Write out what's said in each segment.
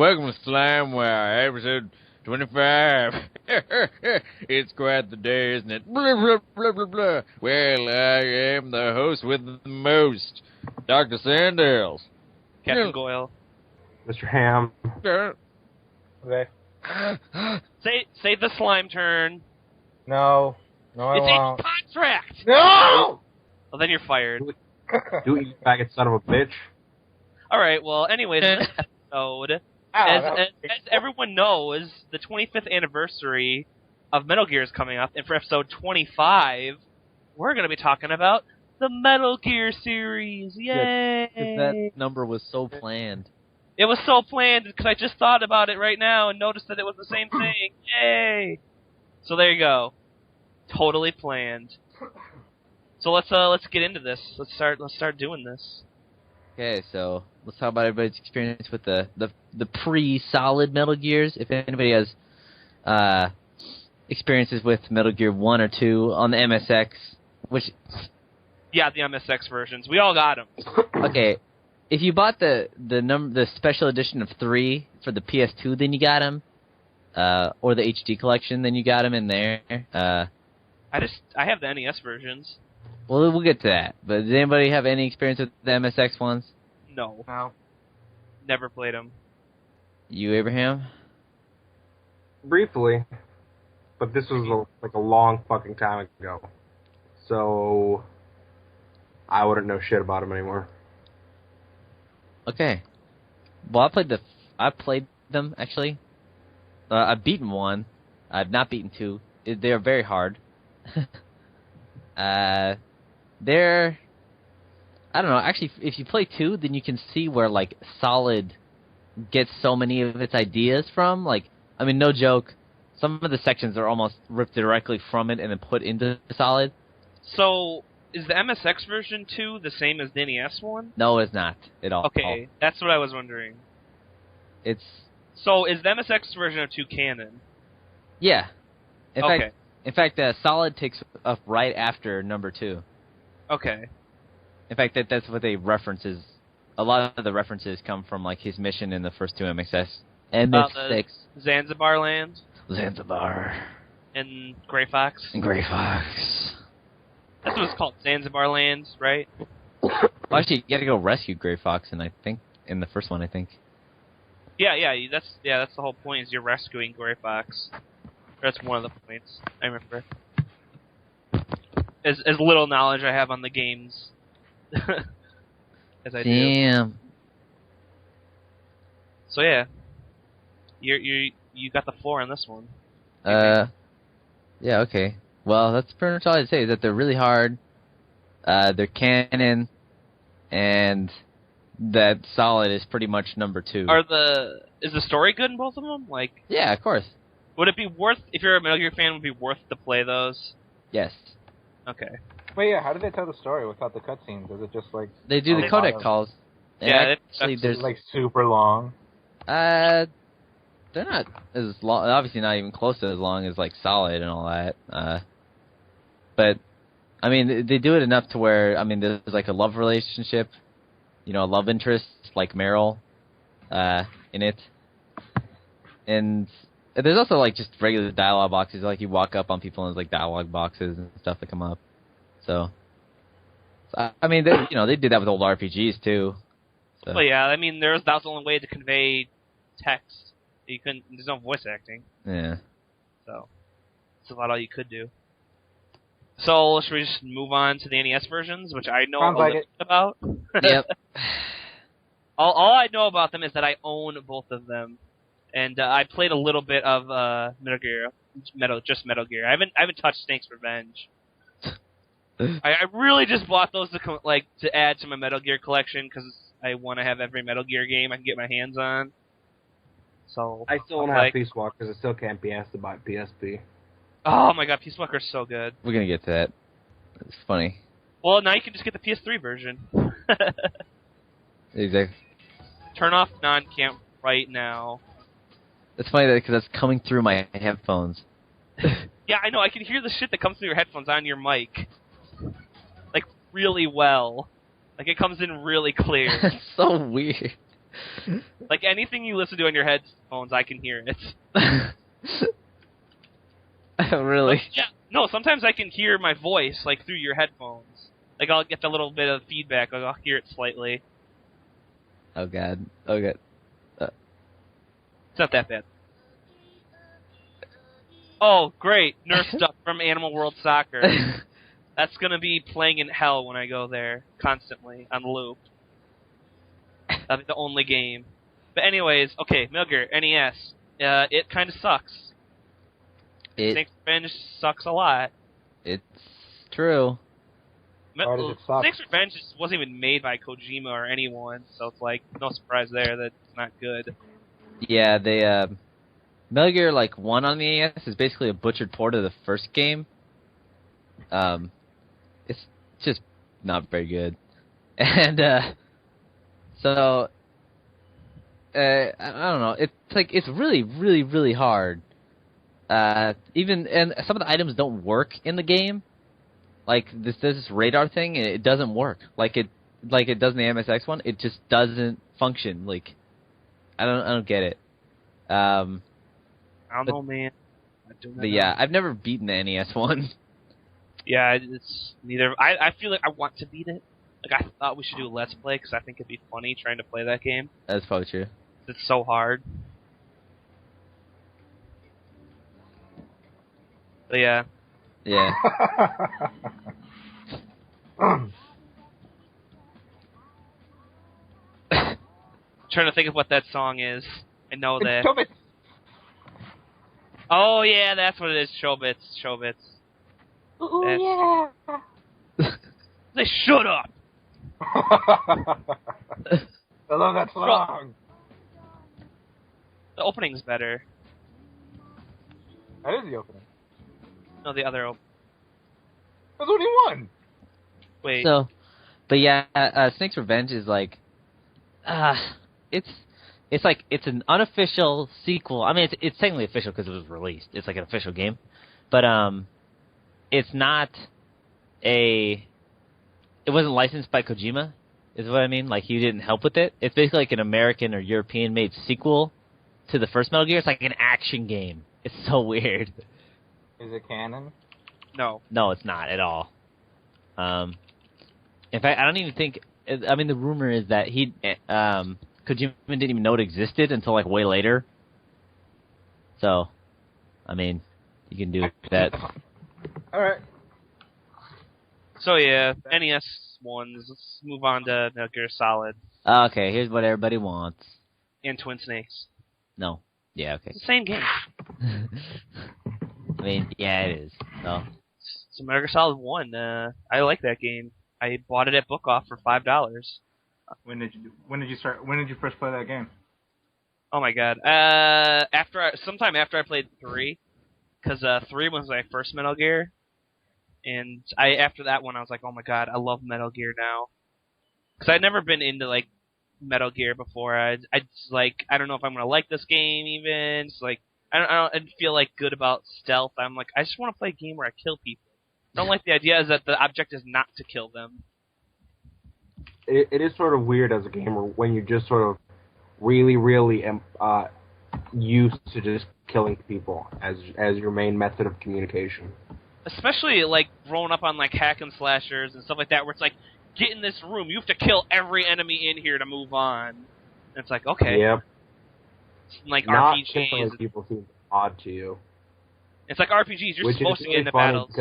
welcome to SlimeWire, episode 25. It's quite the day, isn't it? Blah, blah, blah, blah, blah. Well, I am the host with the most, Dr. Sandals. Captain Goyle. Mr. Ham. Okay. Say the slime turn. No, I It's won't. a contract! No! Well, then you're fired. Do it, you faggot son of a bitch. Alright, well, anyways, in this episode, as everyone knows, the 25th anniversary of Metal Gear is coming up, and for episode 25, we're going to be talking about the Metal Gear series. Yay! Because that number was so planned. It was so planned because I just thought about it right now and noticed that it was the same thing. Yay! So there you go. Totally planned. So let's get into this. Let's start doing this. Okay, so let's talk about everybody's experience with the pre-solid Metal Gears. If anybody has experiences with Metal Gear 1 or 2 on the MSX, which... Yeah, the MSX versions. We all got them. Okay, if you bought the special edition of 3 for the PS2, then you got them. Or the HD collection, then you got them in there. I have the NES versions. Well, we'll get to that. But does anybody have any experience with the MSX ones? No. No. Never played them. You, Abraham? Briefly. But this was like a long fucking time ago. So... I wouldn't know shit about them anymore. Okay. Well, I played them, actually. I've beaten 1. I've not beaten 2. They are very hard. They're... I don't know, actually, if you play 2, then you can see where, like, Solid gets so many of its ideas from. Like, I mean, no joke, some of the sections are almost ripped directly from it and then put into Solid. So, is the MSX version 2 the same as the NES one? No, it's not at all. Okay, that's what I was wondering. So, is the MSX version of 2 canon? Yeah. Okay. In fact, Solid takes up right after number 2. Okay. In fact, that's what they references. A lot of the references come from like his mission in the first 2 MSX. MSX. Zanzibar Land? Zanzibar. And Gray Fox? And Gray Fox. That's what it's called, Zanzibar Land, right? Well, actually, you gotta go rescue Gray Fox, and I think in the first one, I think. Yeah, that's the whole point, is you're rescuing Gray Fox. That's one of the points, I remember. As little knowledge I have on the games as I do. Damn. So yeah, you got the 4 on this one. Yeah, okay. Well, that's pretty much all I'd say, is that they're really hard, they're canon, and that Solid is pretty much number 2. Is the story good in both of them? Like, yeah, of course. would it be worth, if you're a Metal Gear fan, would it be worth to play those? Yes. Okay. Wait, yeah, how do they tell the story without the cutscenes? Is it just like... They do the codec calls. Yeah, actually, there's... like super long? They're not as long, obviously not even close to as long as, like, Solid and all that. But, I mean, they do it enough to where, I mean, there's, like, a love relationship, you know, a love interest, like Meryl, in it. And there's also, like, just regular dialogue boxes, like, you walk up on people and there's, like, dialogue boxes and stuff that come up. So I mean, they did that with old RPGs, too. So. Well, yeah, I mean, that was the only way to convey text. There's no voice acting. Yeah. So, that's about all you could do. So, should we just move on to the NES versions, which I know a little bit about? Yep. All I know about them is that I own both of them. And I played a little bit of Metal Gear. Metal Gear. I haven't touched Snake's Revenge. I really just bought those to add to my Metal Gear collection because I want to have every Metal Gear game I can get my hands on. So I still want to have Peace Walker because I still can't be asked to buy PSP. Oh my god, Peace Walker's so good. We're gonna get to that. It's funny. Well, now you can just get the PS3 version. Exactly. Turn off non-camp right now. It's funny because that's coming through my headphones. Yeah, I know. I can hear the shit that comes through your headphones on your mic. Like, really well. Like, it comes in really clear. It's so weird. Like anything you listen to on your headphones, I can hear it. Really? Yeah. No, sometimes I can hear my voice like through your headphones. Like I'll get a little bit of feedback. Like I'll hear it slightly. Oh god. Oh god. It's not that bad. Oh, great. Nurse Duck from Animal World Soccer. That's going to be playing in hell when I go there, constantly, on loop. That'll be the only game. But anyways, okay, Metal Gear, NES. It kind of sucks. Snake's Revenge sucks a lot. It's true. Why does it suck? Snake's Revenge wasn't even made by Kojima or anyone, so it's like, no surprise there that it's not good. Yeah, they, Metal Gear, 1 on the NES is basically a butchered port of the first game. It's just not very good. And, so, I don't know, it's really, really, really hard. And some of the items don't work in the game. Like, this radar thing, it doesn't work. Like it does in the MSX one, it just doesn't function. Like, I don't get it. I don't know, man. But yeah, I've never beaten the NES one. Yeah, it's neither. I feel like I want to beat it. Like, I thought we should do a Let's Play, because I think it'd be funny trying to play that game. That's probably true. It's so hard. But yeah. Yeah. Trying to think of what that song is. I know that. Stop it. Oh, yeah, that's what it is. Showbits. Oh, yeah. Say, shut up! I love that song. The opening's better. That is the opening. No, the other opening. There's only one. Wait. So, but yeah, Snake's Revenge is it's an unofficial sequel. I mean, it's technically official because it was released. It's like an official game, but it's not it wasn't licensed by Kojima, is what I mean. Like, he didn't help with it. It's basically like an American or European made sequel to the first Metal Gear. It's like an action game. It's so weird. Is it canon? No. No, it's not at all. In fact, I don't even think. I mean, the rumor is that Kojima didn't even know it existed until like way later. So, I mean, you can do that. All right. So yeah, NES ones. Let's move on to Metal Gear Solid Okay, here's what everybody wants. and Twin Snakes. No. Yeah. Okay. It's the same game. I mean, yeah, it is. So. So Metal Gear Solid 1, I like that game. I bought it at Book Off for $5. When did you first play that game? Oh my god. Sometime after I played 3, because 3 was my first Metal Gear, and after that one I was like, oh my god, I love Metal Gear now. Because I'd never been into like Metal Gear before. I don't know if I'm gonna like this game even. It's like I didn't feel like good about stealth. I'm like, I just want to play a game where I kill people. I don't like the idea is that the object is not to kill them. It is sort of weird as a gamer when you're just sort of really, really used to just killing people as your main method of communication. Especially like growing up on like hack and slashers and stuff like that, where it's like, get in this room, you have to kill every enemy in here to move on. And it's like, okay. Yep. It's like Not RPGs. killing people seems odd to you. It's like RPGs, you're supposed to get into battles.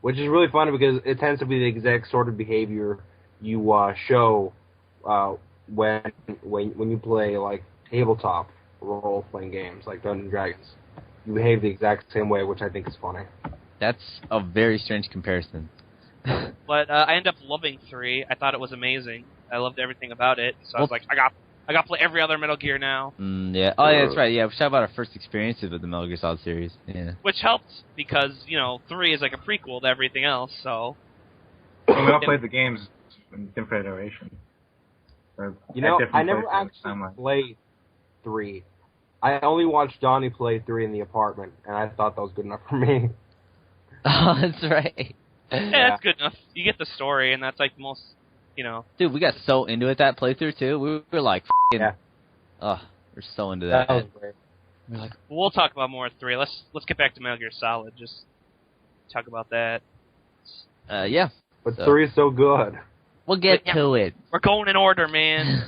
Which is really funny because it tends to be the exact sort of behavior you show when you play like tabletop role playing games like Dungeons and Dragons. You behave the exact same way, which I think is funny. That's a very strange comparison. But I ended up loving 3. I thought it was amazing. I loved everything about it. So I was like, I got to play every other Metal Gear now. Yeah. Oh, yeah, that's right. Yeah, we talked about our first experiences with the Metal Gear Solid series. Yeah. Which helped because, 3 is like a prequel to everything else, so... Well, we all played the games in different iterations. I never actually played 3. I only watched Donnie play 3 in the apartment, and I thought that was good enough for me. Oh, that's right. Yeah, that's good enough. You get the story, and that's like the most you know. Dude, we got so into it that playthrough too. We were like, Yeah. oh, we're so into that. That was great. We're like, We'll talk about more at 3. Let's get back to Metal Gear Solid. Just talk about that. yeah. But So. 3 is so good. We'll get Yeah. to it. We're going in order, man.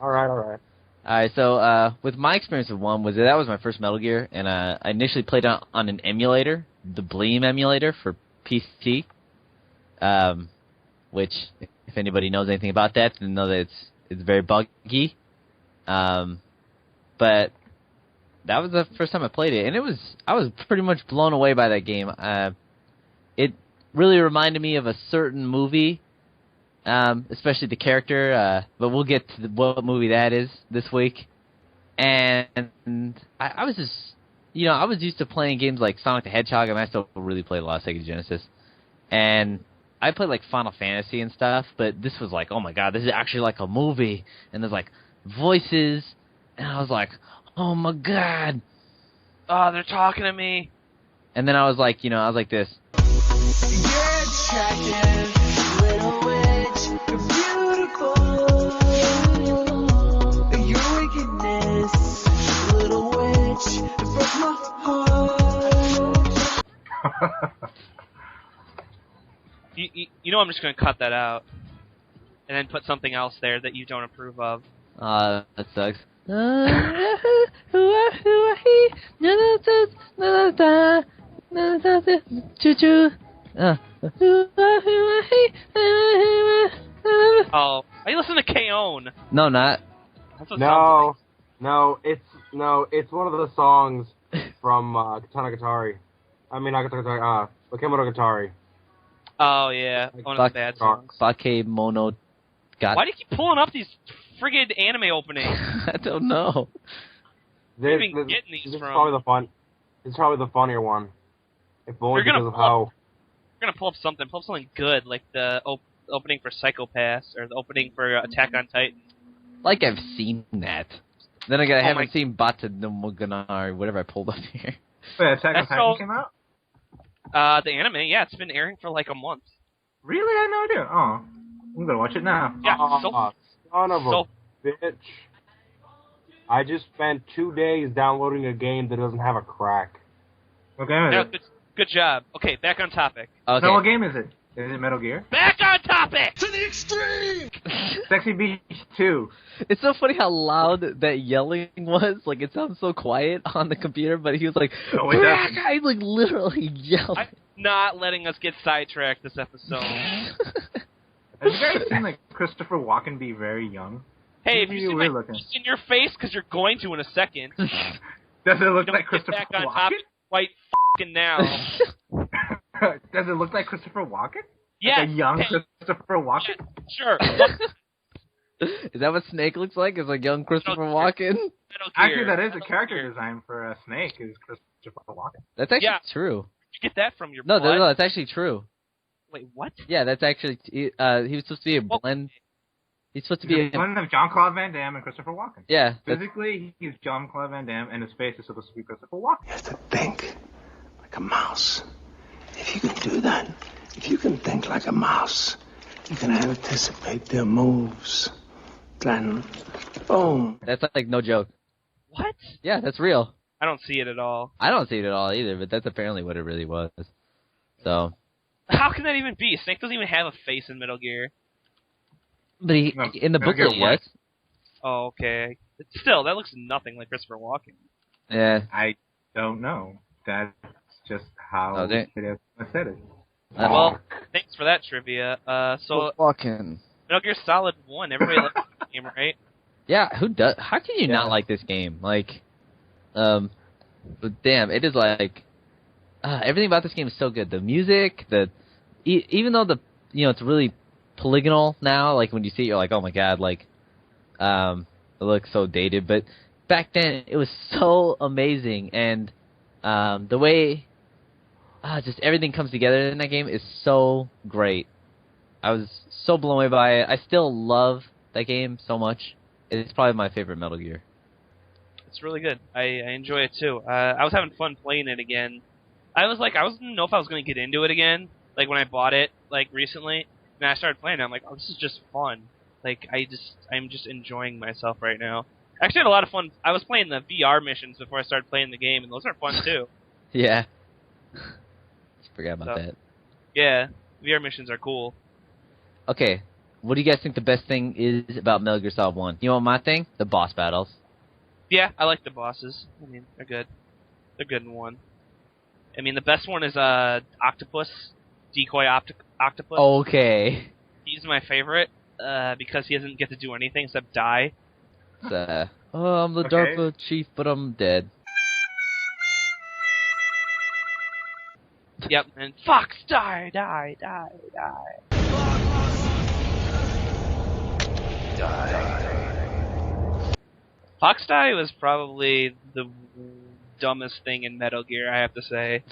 All right. Alright, so with my experience with 1 was that was my first Metal Gear, and I initially played on an emulator, the Bleem emulator for PC, which, if anybody knows anything about that, then know that it's very buggy. But that was the first time I played it, and I was pretty much blown away by that game. It really reminded me of a certain movie, especially the character, but we'll get to what movie that is this week. And I was just, I was used to playing games like Sonic the Hedgehog. I mean, I still really played a lot of Sega Genesis. And I played like Final Fantasy and stuff, but this was like, oh my god, this is actually like a movie. And there's like voices, and I was like, oh my god. Oh, they're talking to me. And then I was like, I was like this. You're attractive, little witch. You're beautiful. Your wickedness, little witch. It broke my heart. You know I'm just going to cut that out. And then put something else there that you don't approve of. That sucks. Choo-choo. Oh, are you listening to K-On? No, not. That's what it sounds No, it's one of the songs from Katana Gatari. I mean, not Katana Gatari, Bakemono Gatari. like. Oh, yeah. One of the bad songs. Bakemono got. Why do you keep pulling up these friggin' anime openings? I don't know. Where have you been getting these This is from? probably the funnier one. If only You're gonna because of pull up- how... We're going to pull up something good, like the opening for Psycho Pass, or the opening for Attack on Titan. Like I've seen that. Then again, I Oh haven't seen Bata no Moganari, whatever I pulled up here. Wait, Attack on That's Titan so- came out? The anime, yeah, it's been airing for like a month. Really? I had no idea. Oh, I'm gonna watch it now. Yeah, Son of so- a bitch. I just spent 2 days downloading a game that doesn't have a crack. What game is Yeah, it? good job. Okay, back on topic. Okay. No, what game is it? Is it Metal Gear? Back on topic! Sexy Beach 2. It's so funny how loud that yelling was. Like, it sounds so quiet on the computer, but he was like, No, it doesn't. I like literally yelled. I'm not letting us get sidetracked this episode. Have you guys seen like Christopher Walken be very young? Hey, if Maybe you see we're my looking. face in your face, because you're going to in a second, Does it look don't like get Christopher back on Walken? topic right f***ing now. Does it look like Christopher Walken? Yeah, Like a young hey, Christopher Walken? sure. Look, Is that what Snake looks like? Is like young Christopher Walken? Metal Actually, Gear. that is a Metal character Gear. design for a snake. Is Christopher Walken? That's actually Yeah. true. Where'd you get that from your No, blood? no, that's actually true. Wait, what? Yeah, that's actually. He was supposed to be a blend. He's supposed to be It's one of Jean-Claude Van Damme and Christopher Walken. Yeah. That's, Physically, he's Jean-Claude Van Damme, and his face is supposed to be Christopher Walken. You have to think like a mouse. If you can do that, if you can think like a mouse, you can anticipate their moves. Then, boom. that's like no joke. What? Yeah, that's real. I don't see it at all. I don't see it at all either, but that's apparently what it really was. So, How can that even be? Snake doesn't even have a face in Metal Gear. but he No, in the Metal Gear booklet, yes. Oh, okay. But still, that looks nothing like Christopher Walken. Yeah. I don't know. That's just how Okay. it said it. Well, thanks for that trivia. So Walken. Metal Gear Solid 1, everybody likes the game, right? Yeah, who does? How can you not like this game? Like, but damn, it is like everything about this game is so good. The music, even though it's really polygonal now. Like when you see it, you're like, oh my god, like, it looks so dated. But back then, it was so amazing, and the way just everything comes together in that game is so great. I was so blown away by it. I still love that game so much. It's probably my favorite Metal Gear. It's really good. I enjoy it too. I was having fun playing it again. I didn't know if I was going to get into it again, like when I bought it, like recently. And I started playing it, I'm like, oh, this is just fun. Like, I'm just enjoying myself right now. I actually had a lot of fun. I was playing the VR missions before I started playing the game, and those are fun too. Yeah. Forgot about So, that. Yeah, VR missions are cool. Okay, what do you guys think the best thing is about Metal Gear Solid 1? You know what my thing? The boss battles. Yeah, I like the bosses. I mean, they're good. They're good in 1. I mean, the best one is Octopus, Decoy Octopus. Okay. He's my favorite because he doesn't get to do anything except die. It's, oh, I'm the Okay. DARPA chief, but I'm dead. Yep, and Fox, die. Fox die was probably the dumbest thing in Metal Gear, I have to say.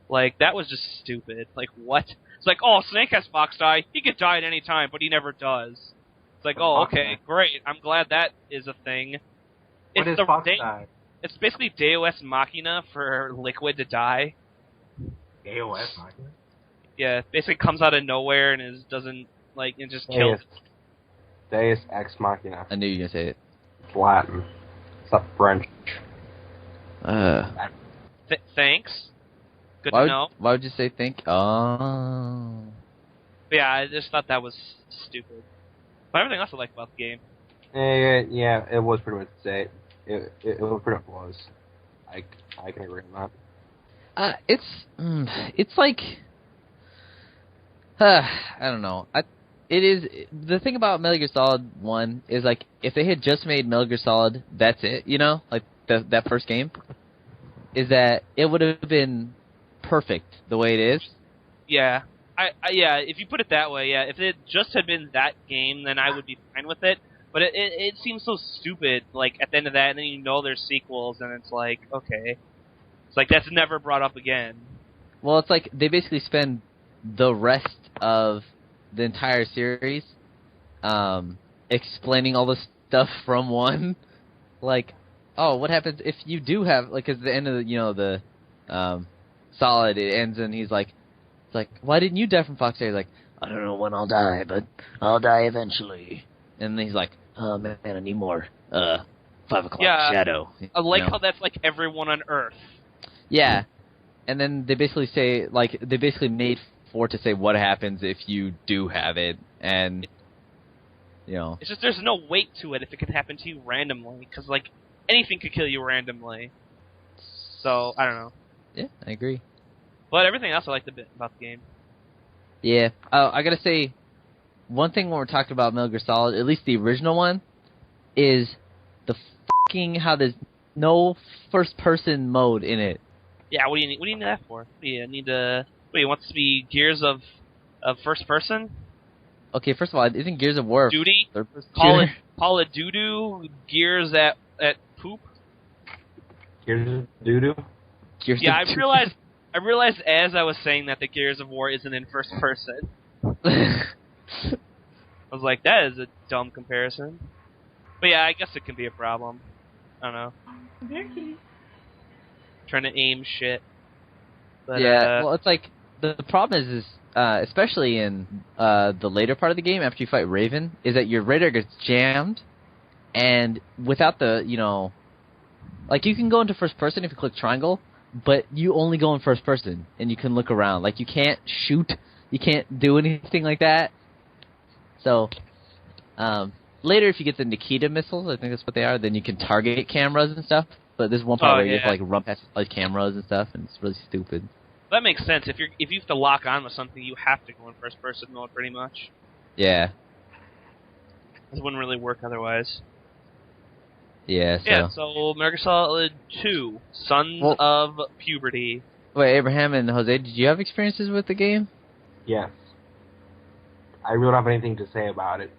Like, that was just stupid. Like, what? It's like, oh, Snake has Fox die. He could die at any time, but he never does. It's like, oh, okay, great. I'm glad that is a thing. What is Fox die? It's basically Deus Machina for Liquid to die. AOS Machina? Yeah, it basically comes out of nowhere and it just kills. Deus Ex Machina. I knew you were going to say it. It's Latin. It's not French. Thanks. Good Why to would, know. why would you say think? Oh. But yeah, I just thought that was stupid. But everything else I liked about the game. Yeah, it was pretty much the same. It pretty much was. I can agree on that. It's like, I don't know. It is, the thing about Metal Gear Solid 1 is like, if they had just made Metal Gear Solid, that's it, you know, like that first game, is that it would have been perfect the way it is. Yeah. Yeah, if you put it that way, yeah. If it just had been that game, then I would be fine with it. But it seems so stupid, like, at the end of that, and then you know there's sequels, and it's like, okay. It's like, that's never brought up again. Well, it's like, they basically spend the rest of the entire series, explaining all the stuff from 1. Like, oh, what happens if you do have, like, at the end of the, Solid, it ends and he's like, it's like, why didn't you die from Fox? He's like, I don't know when I'll die, but I'll die eventually. And then he's like, oh man, I need more, 5 o'clock shadow. I like how that's like everyone on Earth. Yeah. And then they basically say, like, they basically made 4 to say what happens if you do have it, and, you know. It's just there's no weight to it if it could happen to you randomly, because, like, anything could kill you randomly. So, I don't know. Yeah, I agree. But everything else I liked a bit about the game. Yeah. I gotta say, one thing when we're talking about Metal Gear Solid, at least the original one, is the fucking how there's no first-person mode in it. Yeah, what do you need? What do you need that for? Do you need to? What, you want this to be Gears of first person? Okay, first of all, isn't Gears of War Duty? third-person Call it doo-doo? Gears at poop? Here's doo-doo. Yeah, I realized as I was saying that the Gears of War isn't in first person. I was like, that is a dumb comparison. But yeah, I guess it can be a problem. I don't know. Trying to aim shit. But, yeah, well, it's like, the problem is especially in the later part of the game, after you fight Raven, is that your radar gets jammed, and without the, like, you can go into first person if you click triangle, but you only go in first person, and you can look around. Like, you can't shoot, you can't do anything like that. So, later if you get the Nikita missiles, I think that's what they are, then you can target cameras and stuff. But there's one part where you have to, like, run past, like, cameras and stuff, and it's really stupid. That makes sense. If you have to lock on with something, you have to go in first person mode, pretty much. Yeah. It wouldn't really work otherwise. Yeah, so... Yeah, so Metal Gear Solid 2, Sons of Puberty. Wait, Abraham and Jose, did you have experiences with the game? Yes. I really don't have anything to say about it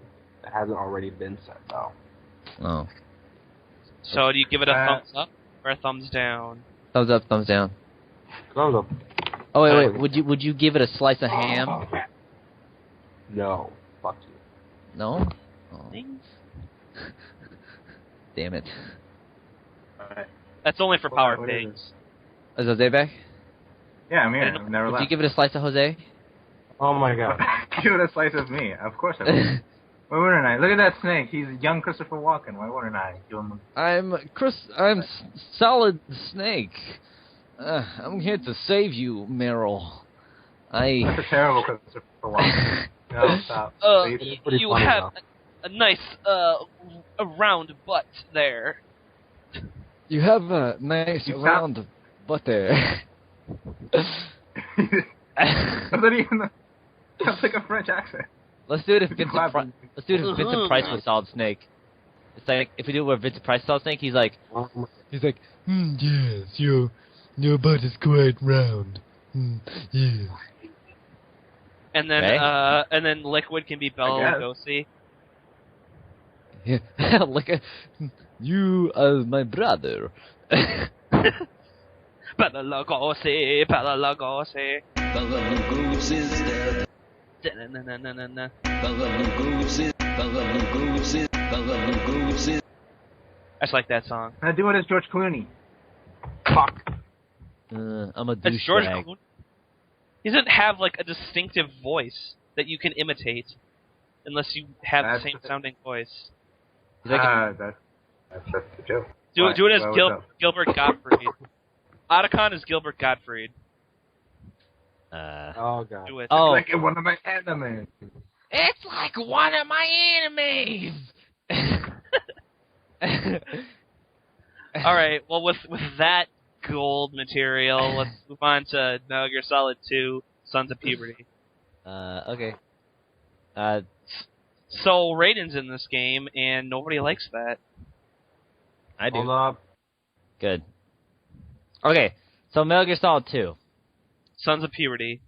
that hasn't already been said, though. Oh. So do you give it a thumbs up or a thumbs down? Thumbs up, thumbs down. Thumbs up. Oh, wait, would you give it a slice of ham? No. Fuck you. No? Oh. Damn it. That's only for power pigs. Is Jose back? Yeah, I'm here. I've never Would left. you give it a slice of Jose? Oh my god. Give it a slice of me. Of course I will. Why wouldn't I? Look at that snake. He's young Christopher Walken. Why wouldn't I? Give him I'm Solid Snake. I'm here to save you, Meryl. That's a terrible Christopher Walken. No, stop. You have a nice, a round butt there. You have a nice round butt there. I thought even sounds like a French accent. Let's do it if Vincent Price was Solid Snake. It's like if we do it where Vincent Price is Solid Snake, he's like, yes, your butt is quite round. Yes. And then, Okay. and then Liquid can be Bela Lugosi. Yeah, you are my brother. Bela Lugosi, Bela Lugosi. Bela Lugosi's dead. Da-na-na-na-na-na. Bela Lugosi, Bela Lugosi, Bela Lugosi. I just like that song. I do it as George Clooney. Fuck. I'm a That's George douchebag. Clooney. He doesn't have like a distinctive voice that you can imitate, unless you have the same sounding voice. That's the joke. Do it as What's up? Gilbert Gottfried. Otacon is Gilbert Gottfried. Oh god. Do it. Oh, Like in one of my enemies. it's like one of my enemies. All right. Well, with that gold material, let's move on to Metal Gear Solid 2: Sons of Puberty. Okay. So Raiden's in this game, and nobody likes that. I do. Hold up. Good. Okay, so Metal Gear Solid 2. Sons of Puberty.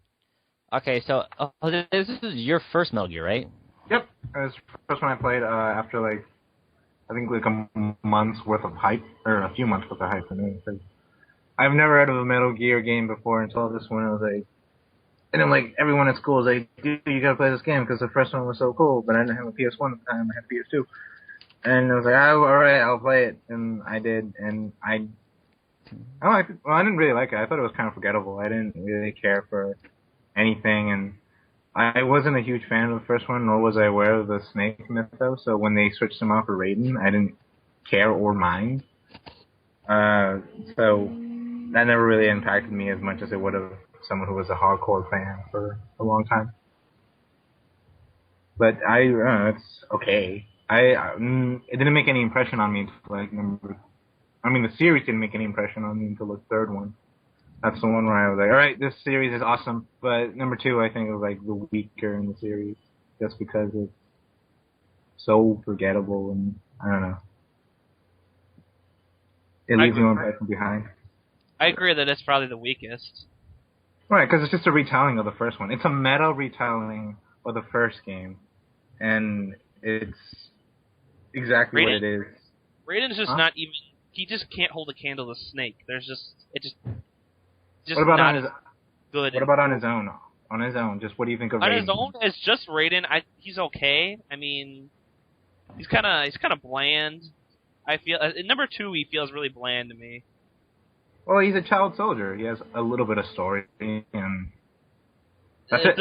Okay, so this is your first Metal Gear, right? Yep. It was the first one I played after like, I think like a month's worth of hype, or a few months worth of hype for me. Cause I've never heard of a Metal Gear game before until this one. I was like, and then like everyone at school was like, dude, you gotta play this game because the first one was so cool, but I didn't have a PS1 at the time, I had a PS2. And I was like, oh, alright, I'll play it. And I did, and I liked it. Well, I didn't really like it. I thought it was kind of forgettable. I didn't really care for anything, and I wasn't a huge fan of the first one, nor was I aware of the Snake mythos, so when they switched him out for Raiden, I didn't care or mind. So that never really impacted me as much as it would have someone who was a hardcore fan for a long time. But it's okay. It didn't make any impression on me until like the series didn't make any impression on me until the third one. That's the one where I was like, alright, this series is awesome. But number 2, I think, was like the weaker in the series. Just because it's so forgettable and, I don't know. It leaves no impression behind. I agree that it's probably the weakest. Right, because it's just a retelling of the first one. It's a meta retelling of the first game. And it's exactly what it is. Raiden's just not even... He just can't hold a candle to Snake. There's just... What about not on his good. What about on his own? On his own, just what do you think of on Raiden? his own? It's just Raiden. He's okay. I mean, he's kind of bland. I feel in number 2 he feels really bland to me. Well, he's a child soldier. He has a little bit of story, and that's it.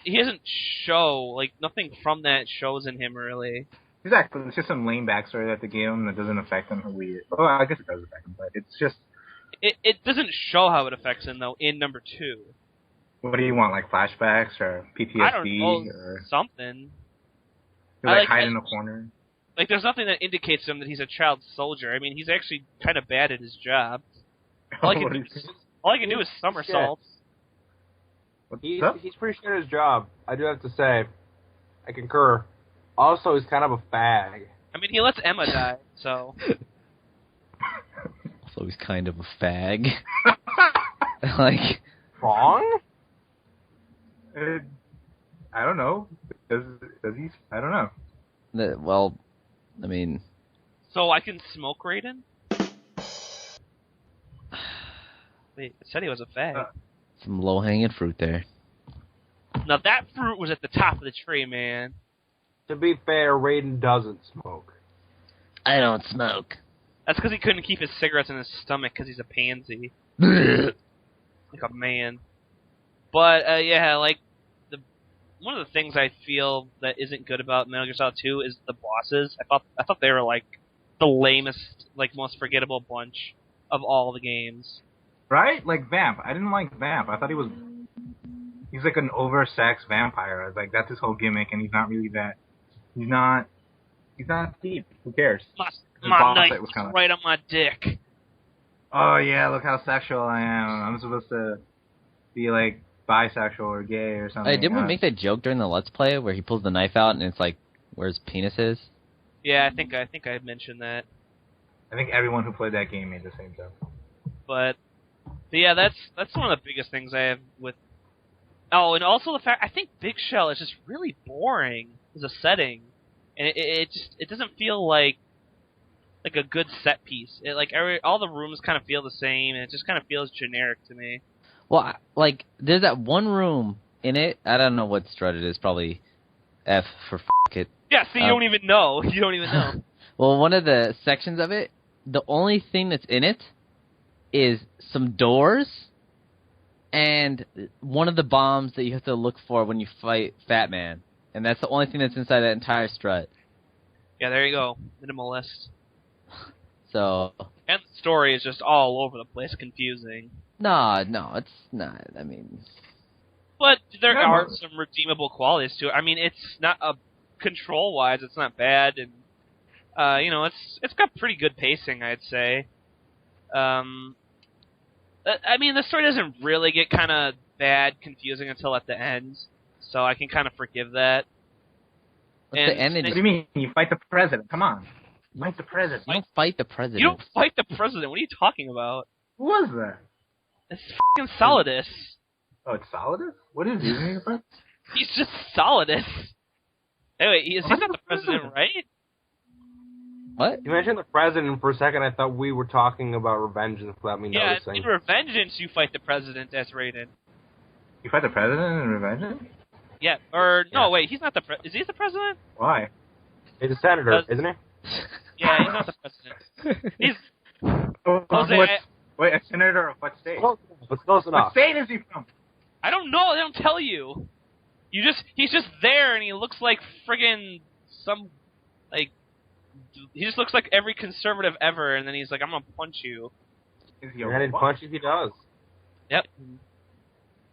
He doesn't show like nothing from that shows in him really. Exactly, it's just some lame backstory that they give him that doesn't affect him who he is. Well, I guess it does affect him, but it's just. It doesn't show how it affects him though in number 2. What do you want, like flashbacks or PTSD I don't know, or something? He like hide in a corner. Like, there's nothing that indicates to him that he's a child soldier. I mean, he's actually kind of bad at his job. All I can do is somersaults. He's pretty sure at his job. I do have to say, I concur. Also, he's kind of a fag. I mean, he lets Emma die, so. So he's kind of a fag. Like. Wrong? I don't know. Does he? I don't know. Well, I mean. So I can smoke Raiden? Wait, it said he was a fag. Some low-hanging fruit there. Now that fruit was at the top of the tree, man. To be fair, Raiden doesn't smoke. I don't smoke. That's because he couldn't keep his cigarettes in his stomach because he's a pansy. Like a man. But yeah, like one of the things I feel that isn't good about Metal Gear Solid 2 is the bosses. I thought they were like the lamest, like most forgettable bunch of all the games. Right? Like Vamp. I didn't like Vamp. I thought he's like an oversexed vampire. Like that's his whole gimmick, and he's not really that. He's not deep. Who cares? My knife was kinda, right on my dick. oh yeah, look how sexual I am. I'm supposed to be like bisexual or gay or something. Hey, didn't we make that joke during the Let's Play where he pulls the knife out and it's like where his penis is? Yeah, I think I mentioned that. I think everyone who played that game made the same joke. But yeah, that's one of the biggest things I have with. Oh, and also the fact I think Big Shell is just really boring as a setting, and it doesn't feel like a good set piece. All the rooms kind of feel the same, and it just kind of feels generic to me. Well, like there's that one room in it. I don't know what strut it is. Probably F for f it. Yeah, see, you don't even know. You don't even know. Well, one of the sections of it, the only thing that's in it is some doors and one of the bombs that you have to look for when you fight Fat Man. And that's the only thing that's inside that entire strut. Yeah, there you go. Minimalist. So... And the story is just all over the place, confusing. No, it's not. I mean... But there are some redeemable qualities to it. I mean, it's not control-wise, it's not bad, and it's got pretty good pacing, I'd say. I mean, the story doesn't really get kind of bad, confusing until at the end, so I can kind of forgive that. What's the end? What do you mean? You fight the president? Come on, you fight the president. You don't fight the president. You don't fight the president. What are you talking about? Who was that? It's fucking Solidus. Oh, it's Solidus? What is he? He's just Solidus. Anyway, he's not the president, right? What? You mentioned the president for a second. I thought we were talking about Revengeance without me Yeah, noticing. in Revengeance you fight the president as Raiden. You fight the president in Revengeance? Yeah, or no, wait, he's not the is he the president? Why? He's a senator, isn't he? Yeah, he's not the president. He's Jose. Wait, a senator of what state? Close enough, but close What enough. state is he from? I don't know. They don't tell you. He's just there, and he looks like friggin' he just looks like every conservative ever, and then he's like, I'm gonna punch you. Is he And he punches, he does. Yep.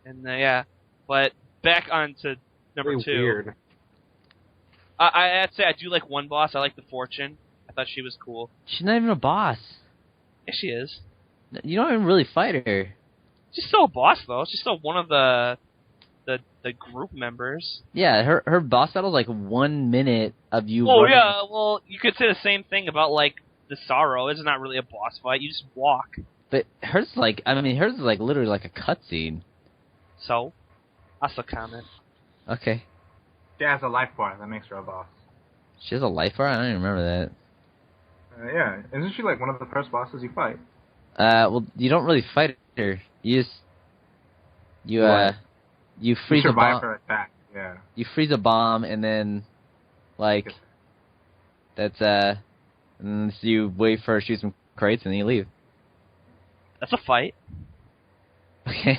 And yeah, but back on to number Very 2. weird. I'd say I do like one boss. I like the Fortune. I thought she was cool. She's not even a boss. Yeah, she is. You don't even really fight her. She's still a boss, though. She's still one of the group members. Yeah, her boss battle's like 1 minute of you. Oh running. yeah, well you could say the same thing about like the Sorrow. It's not really a boss fight. You just walk. But hers is like literally like a cutscene. So, that's a comment. Okay. She has a life bar that makes her a boss. She has a life bar? I don't even remember that. Yeah, isn't she like one of the first bosses you fight? Well, you don't really fight her. You freeze a survive bomb. her attack. Yeah. You freeze a bomb, and then, like, and so you wait for her to shoot some crates, and then you leave. That's a fight. Okay.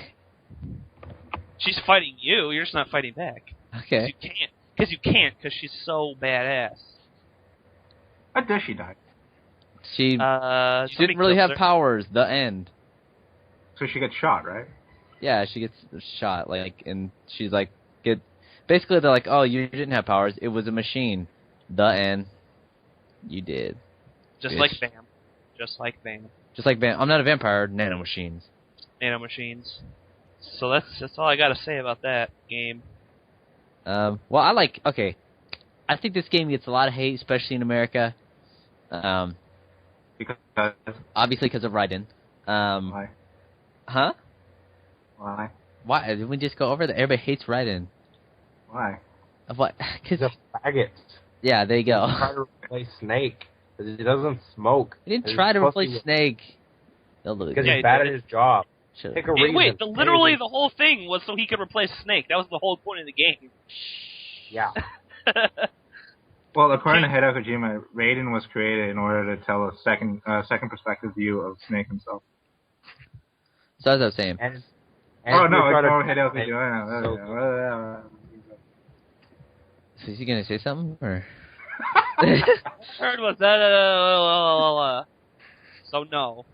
She's fighting you. You're just not fighting back. Okay. You can't, because she's so badass. How does she die? She didn't really have powers. The end. So she gets shot, right? Yeah, she gets shot, and she's like, basically they're like, oh, you didn't have powers, it was a machine. The end. You did. Just bitch. like Bam. Just like Bam. Just like I'm not a vampire, nanomachines. Nanomachines. So that's all I gotta say about that game. Well, okay. I think this game gets a lot of hate, especially in America. Because Obviously because of Raiden. why? Huh? Why? Why? Didn't we just go over that? Everybody hates Raiden. Why? What? He's a faggot. Yeah, there you go. He tried to replace Snake. Because he doesn't smoke. He didn't try to replace Snake. Because Yeah, he's bad he at did. his job. Should've- Pick a reason. Wait, literally the whole thing was so he could replace Snake. That was the whole point of the game. Yeah. Well, according to Hideo Kojima, Raiden was created in order to tell a second perspective view of Snake himself. So as I was saying, And And Oh if no, you're it's trying more to- Hideo. So is he gonna say something or? Heard was that. So no.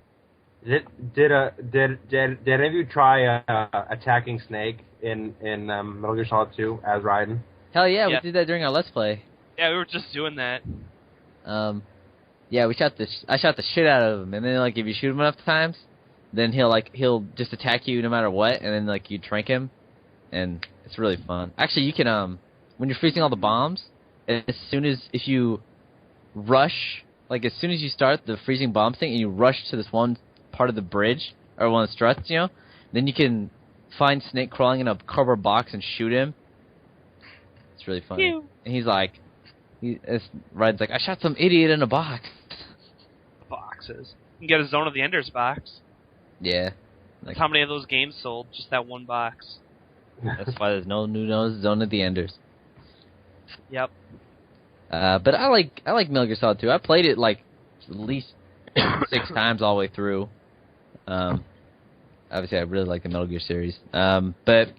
Did any of you try attacking Snake in Metal Gear Solid 2 as Raiden? Hell yeah, Yeah. we did that during our Let's Play. Yeah, we were just doing that. Yeah, I shot the shit out of him, and then like if you shoot him enough times, then he'll just attack you no matter what, and then like you trank him, and it's really fun. Actually, you can when you're freezing all the bombs, if you rush, like as soon as you start the freezing bomb thing, and you rush to this one part of the bridge or one of the struts, then you can find Snake crawling in a cardboard box and shoot him. It's really funny. Pew. And he's like, Raiden's like, I shot some idiot in a box. Boxes. You can get a Zone of the Enders box. Yeah. Like, How many of those games sold? Just that one box. that's why there's no new Zone of the Enders. Yep. But I like Metal Gear Solid 2. I played it like at least 6 times all the way through. Obviously, I really like the Metal Gear series. But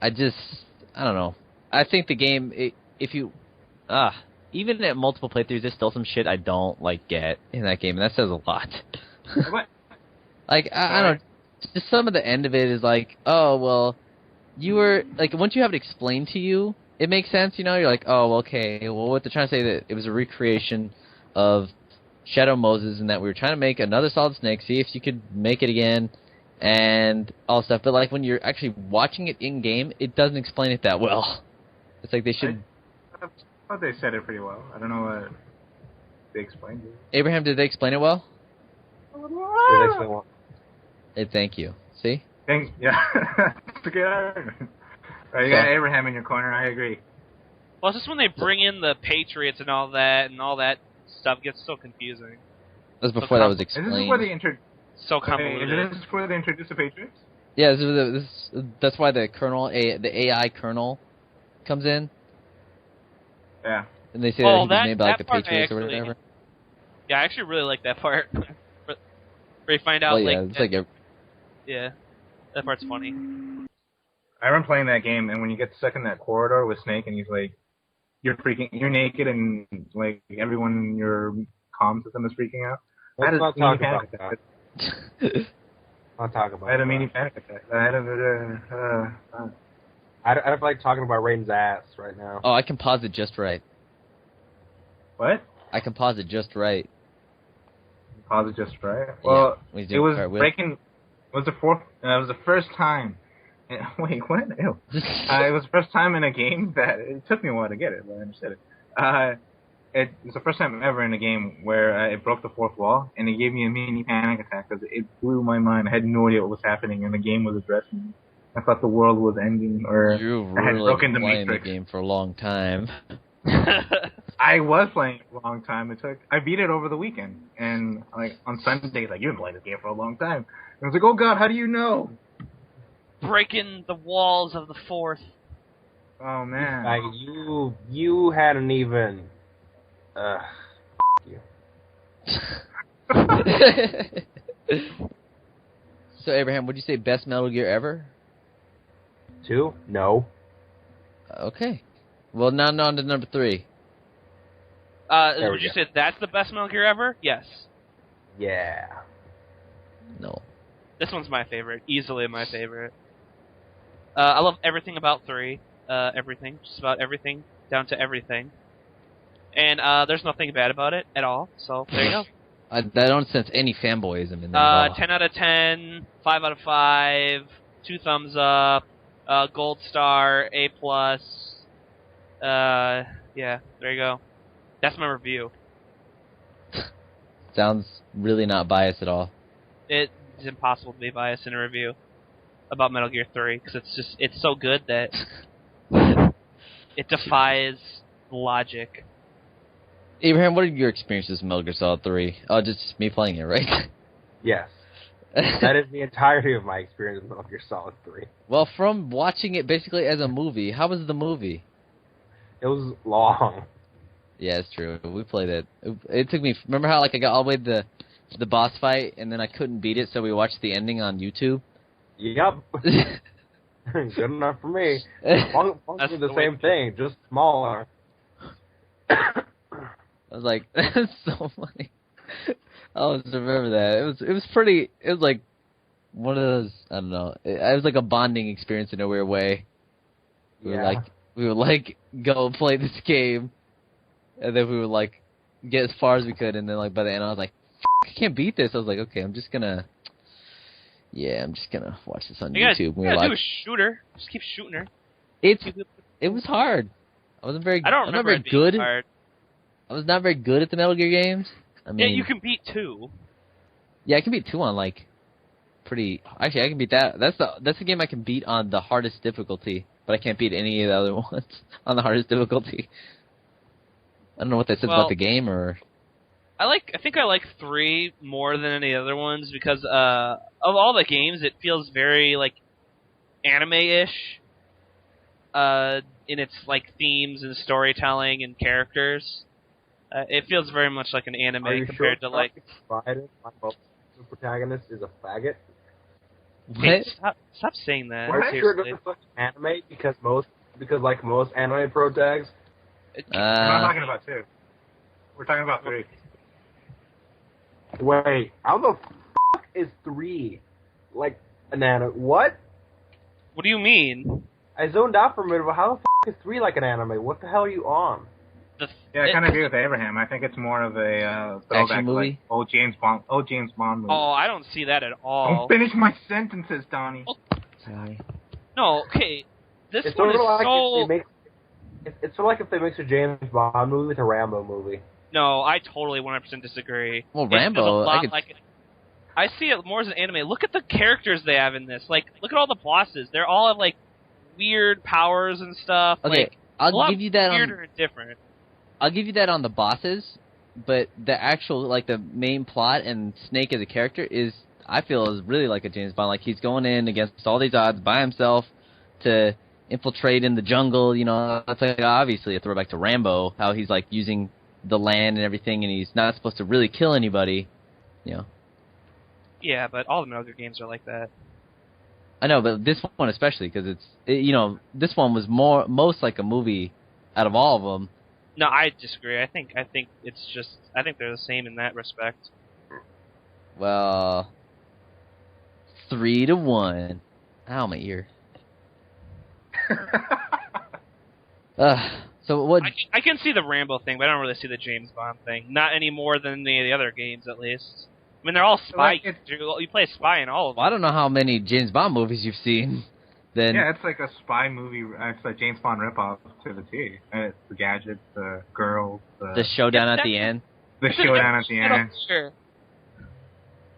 I don't know. I think the game, even at multiple playthroughs, there's still some shit I don't get in that game, and that says a lot. What? Like I don't know. Just some of the end of it is like, oh well, you were like once you have it explained to you, it makes sense. You're like, oh okay, well what they're trying to say that it was a recreation of Shadow Moses, and that we were trying to make another Solid Snake, see if you could make it again, and all stuff. But like when you're actually watching it in game, it doesn't explain it that well. It's like they should. I thought they said it pretty well. I don't know what they explained it. Abraham, did they explain it well? Did explain what? Thank you. See? Thanks. Yeah. Together. Right, you got Abraham in your corner. I agree. Well, it's just when they bring in the Patriots and all that stuff gets so confusing. That was before that was Is explained. this where they introduce? So convoluted. Is this where they introduce the Patriots? Yeah, that's why the AI kernel comes in, Yeah. and they say Oh, that he was made by like the that part I Patriots or actually- whatever. Yeah, I actually really like that part. Where you find out, Well, yeah, it's like yeah, that part's funny. I remember playing that game, and when you get stuck in that corridor with Snake, and he's like, you're naked, and like everyone in your comm system is freaking out. Let's not I had talk a mini about panic that. attack. Not talk about I had a that. mini panic attack. I don't feel like talking about Raiden's ass right now. Oh, I can pause it just right. What? I can pause it just right. Pause it just right. Well, when he's it doing was cartwheel. breaking. It was the first time. Wait, what? Ew. It was the first time in a game that it took me a while to get it, but I understood it. It was the first time ever in a game where it broke the fourth wall, and it gave me a mini panic attack because it blew my mind. I had no idea what was happening, and the game was addressing me. I thought the world was ending, or You've I had really broken the been playing the Matrix. game for a long time. I was playing it for a long time. I beat it over the weekend, and like on Sunday, like you've been playing this game for a long time. And I was like, oh god, how do you know? Breaking the walls of the fourth. Oh man. Like you hadn't even. You. So Abraham, would you say best Metal Gear ever? 2? No. Okay. Well, now on to number 3. There Would we you go. say that's the best Metal Gear ever? Yes. Yeah. No. This one's my favorite. Easily my favorite. I love everything about 3. Everything. Just about everything. Down to everything. And there's nothing bad about it at all. So, there you go. I don't sense any fanboyism in there at all. 10 out of 10. 5 out of 5. 2 thumbs up. Gold star. A+. Yeah, there you go. That's my review. Sounds really not biased at all. It's impossible to be biased in a review about Metal Gear 3 because it's so good that it defies logic. Abraham, what are your experiences with Metal Gear Solid 3? Oh, just me playing it, right? Yes. That is the entirety of my experience with Metal Gear Solid 3. Well, from watching it basically as a movie, how was the movie? It was long. Yeah, it's true. We played it. It took me. Remember how I got all the way to the boss fight and then I couldn't beat it, so we watched the ending on YouTube. Yep. Good enough for me. Functionally the the way same thing, just smaller. I was like, that's so funny. I always remember that. It was pretty. It was like one of those. I don't know. It was like a bonding experience in a weird way. We would like go play this game, and then we would like get as far as we could, and then like by the end I was like, I can't beat this. I was like, okay, I'm just gonna watch this on YouTube. You We gotta were do like, a shooter. Just keep shooting her. it was hard. I wasn't very. I don't I'm not remember very it being good. hard. I was not very good at the Metal Gear games. I mean, Yeah, you can beat 2. yeah, I can beat 2 on like pretty. Actually, I can beat that. That's the game I can beat on the hardest difficulty, but I can't beat any of the other ones on the hardest difficulty. I don't know what that says about the game, or I think I like 3 more than any other ones because of all the games, it feels very like anime-ish in its like themes and storytelling and characters. It feels very much like an anime compared to like. The protagonist is a faggot. Hey, stop saying that. Are you sure it doesn't look anime because most anime protags? We're not talking about 2. We're talking about 3. Wait, how the fuck is 3? Like an anime? What? What do you mean? I zoned out for a minute, but how the fuck is 3 like an anime? What the hell are you on? Yeah, I kind of agree with Abraham. I think it's more of a throwback, movie? like old James Bond movie. Oh, I don't see that at all. Don't finish my sentences, Donnie. sorry. No, okay. This It's one sort is of like so. it's sort of like if they mix a James Bond movie with a Rambo movie. No, I totally 100% disagree. Well, It feels Rambo, a lot I could- like. I see it more as an anime. Look at the characters they have in this. Like, look at all the bosses. They're all have like weird powers and stuff. Okay, like, a I'll lot give you that weirder on. and different. I'll give you that on the bosses, but the actual like the main plot and Snake as a character is, I feel, is really like a James Bond. Like he's going in against all these odds by himself to infiltrate in the jungle. You know, that's like obviously a throwback to Rambo. How he's like using the land and everything, and he's not supposed to really kill anybody. You know. Yeah, but all the Metal Gear games are like that. I know, but this one especially because you know, this one was most like a movie out of all of them. No, I disagree. I think it's just. I think they're the same in that respect. Well, 3-1. Ow, my ear. So what? I can see the Rambo thing, but I don't really see the James Bond thing. Not any more than any of the other games, at least. I mean, they're all spy. You play a spy in all of them. Well, I don't know how many James Bond movies you've seen. Then Yeah, it's like a spy movie. It's a James Bond ripoff to the T. It's the gadgets, the girls, the showdown at the end. the showdown at the end. Sure.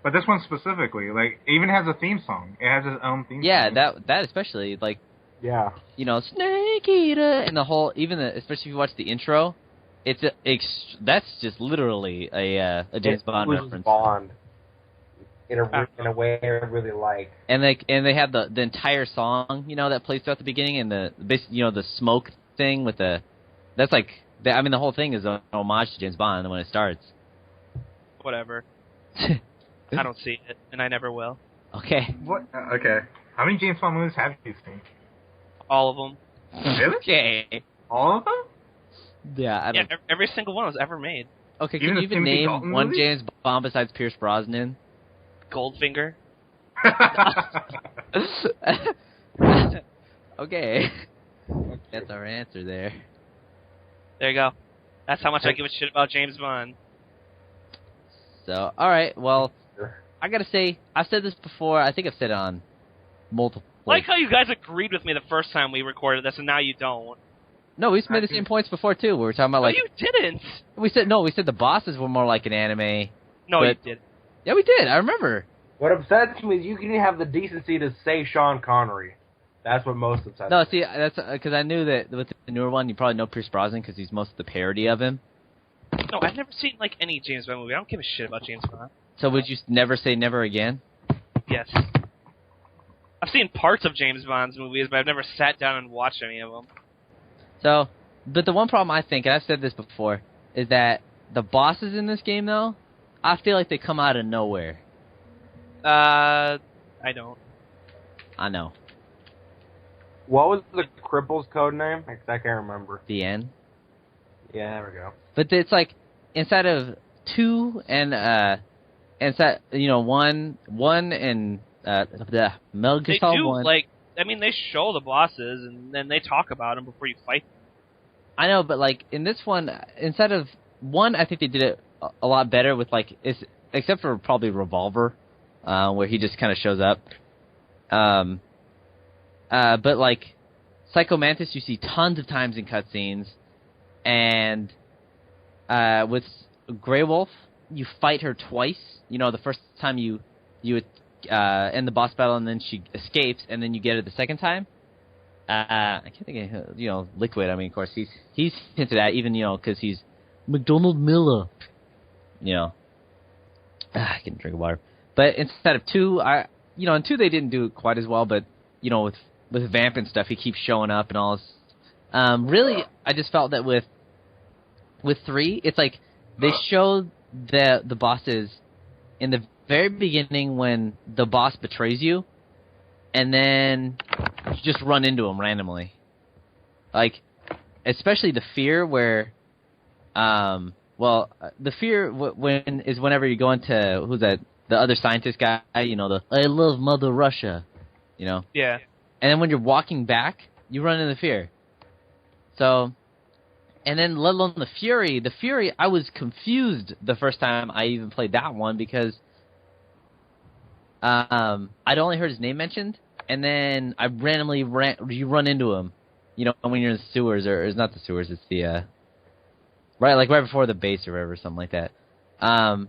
But this one specifically, like, even has a theme song. It has its own theme Yeah, song. that especially, like, Yeah. you know, Snake Eater and the whole, especially if you watch the intro, it's that's just literally a James Bond reference. Bond. In a way I really like. And they have the entire song, you know, that plays throughout the beginning, and the smoke thing with that's like, I mean, the whole thing is an homage to James Bond when it starts. Whatever. I don't see it, and I never will. Okay. What? Okay. How many James Bond movies have you seen? All of them. Really? Okay. All of them? Yeah, I don't. Yeah, every single one was ever made. Okay, Even can you the even Timothy name Dalton one movies? James Bond besides Pierce Brosnan? Goldfinger. Okay. That's our answer there. There you go. That's how much I give a shit about James Bond. So, alright, well, I gotta say, I've said this before, I think I've said it on multiple... I like how you guys agreed with me the first time we recorded this, and now you don't. No, we've made the same points before, too. We were talking about, No, like... you didn't! We said the bosses were more like an anime. No, But- you didn't. Yeah, we did, I remember. What upsets me is you didn't have the decency to say Sean Connery. That's what most upsets No, me. see, that's because I knew that with the newer one, you probably know Pierce Brosnan because he's most of the parody of him. No, I've never seen, like, any James Bond movie. I don't give a shit about James Bond. So would you never say never again? Yes. I've seen parts of James Bond's movies, but I've never sat down and watched any of them. So, but the one problem I think, and I've said this before, is that the bosses in this game, though, I feel like they come out of nowhere. I don't. I know. What was the cripple's code name? 'Cause I can't remember. The end. Yeah, there we go. But it's like instead of 2 and instead one and the Metal Gear They Solid do 1. like. I mean, they show the bosses and then they talk about them before you fight them. I know, but like in this one, instead of 1, I think they did it a lot better with like except for probably Revolver, where he just kind of shows up. But like Psycho Mantis, you see tons of times in cutscenes, and with Grey Wolf, you fight her twice. You know, the first time you end the boss battle, and then she escapes, and then you get her the second time. I can't think of Liquid. I mean, of course, he's hinted at, even because he's McDonald Miller. I can drink water. But instead of 2, in 2 they didn't do it quite as well. But with Vamp and stuff, he keeps showing up and all this. Really, I just felt that with 3, it's like they showed the bosses in the very beginning when the boss betrays you, and then you just run into him randomly. Like, especially the fear where, the fear whenever you go into, who's that, the other scientist guy, the I love Mother Russia, Yeah. And then when you're walking back, you run into the fear. So, and then let alone the Fury, I was confused the first time I even played that one because I'd only heard his name mentioned, and then I randomly you run into him, when you're in the sewers, or it's not the sewers, it's the, right before the base or whatever, something like that. And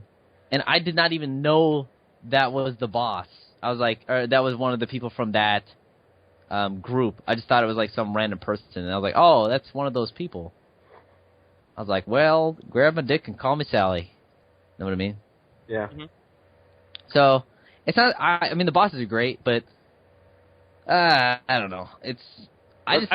I did not even know that was the boss. I was like, or that was one of the people from that group. I just thought it was like some random person, and I was like, oh, that's one of those people. I was like, well, grab my dick and call me Sally. Know what I mean? Yeah. Mm-hmm. So, it's not, I mean, the bosses are great, but, I don't know. I just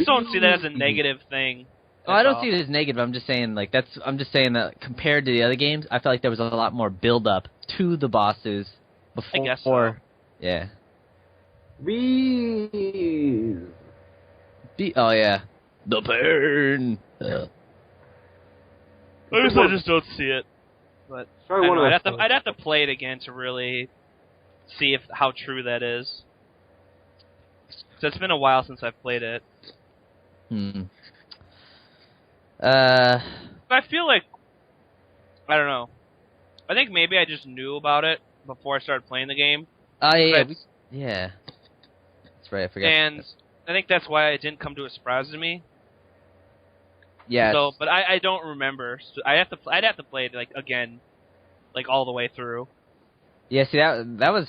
don't see that as a negative thing. I don't see it as negative. I'm just saying, that compared to the other games, I felt like there was a lot more build up to the bosses before. I guess so. Yeah. Bees. Oh yeah. The burn. I just don't see it. But Probably one of those I'd have to play it again to really see how true that is. So it's been a while since I've played it. But I feel like, I don't know. I think maybe I just knew about it before I started playing the game. Oh yeah. Yeah. That's right. I forgot. And I think that's why it didn't come to a surprise to me. Yeah. So, but I don't remember. So I'd have to play it again, all the way through. Yeah. See, that was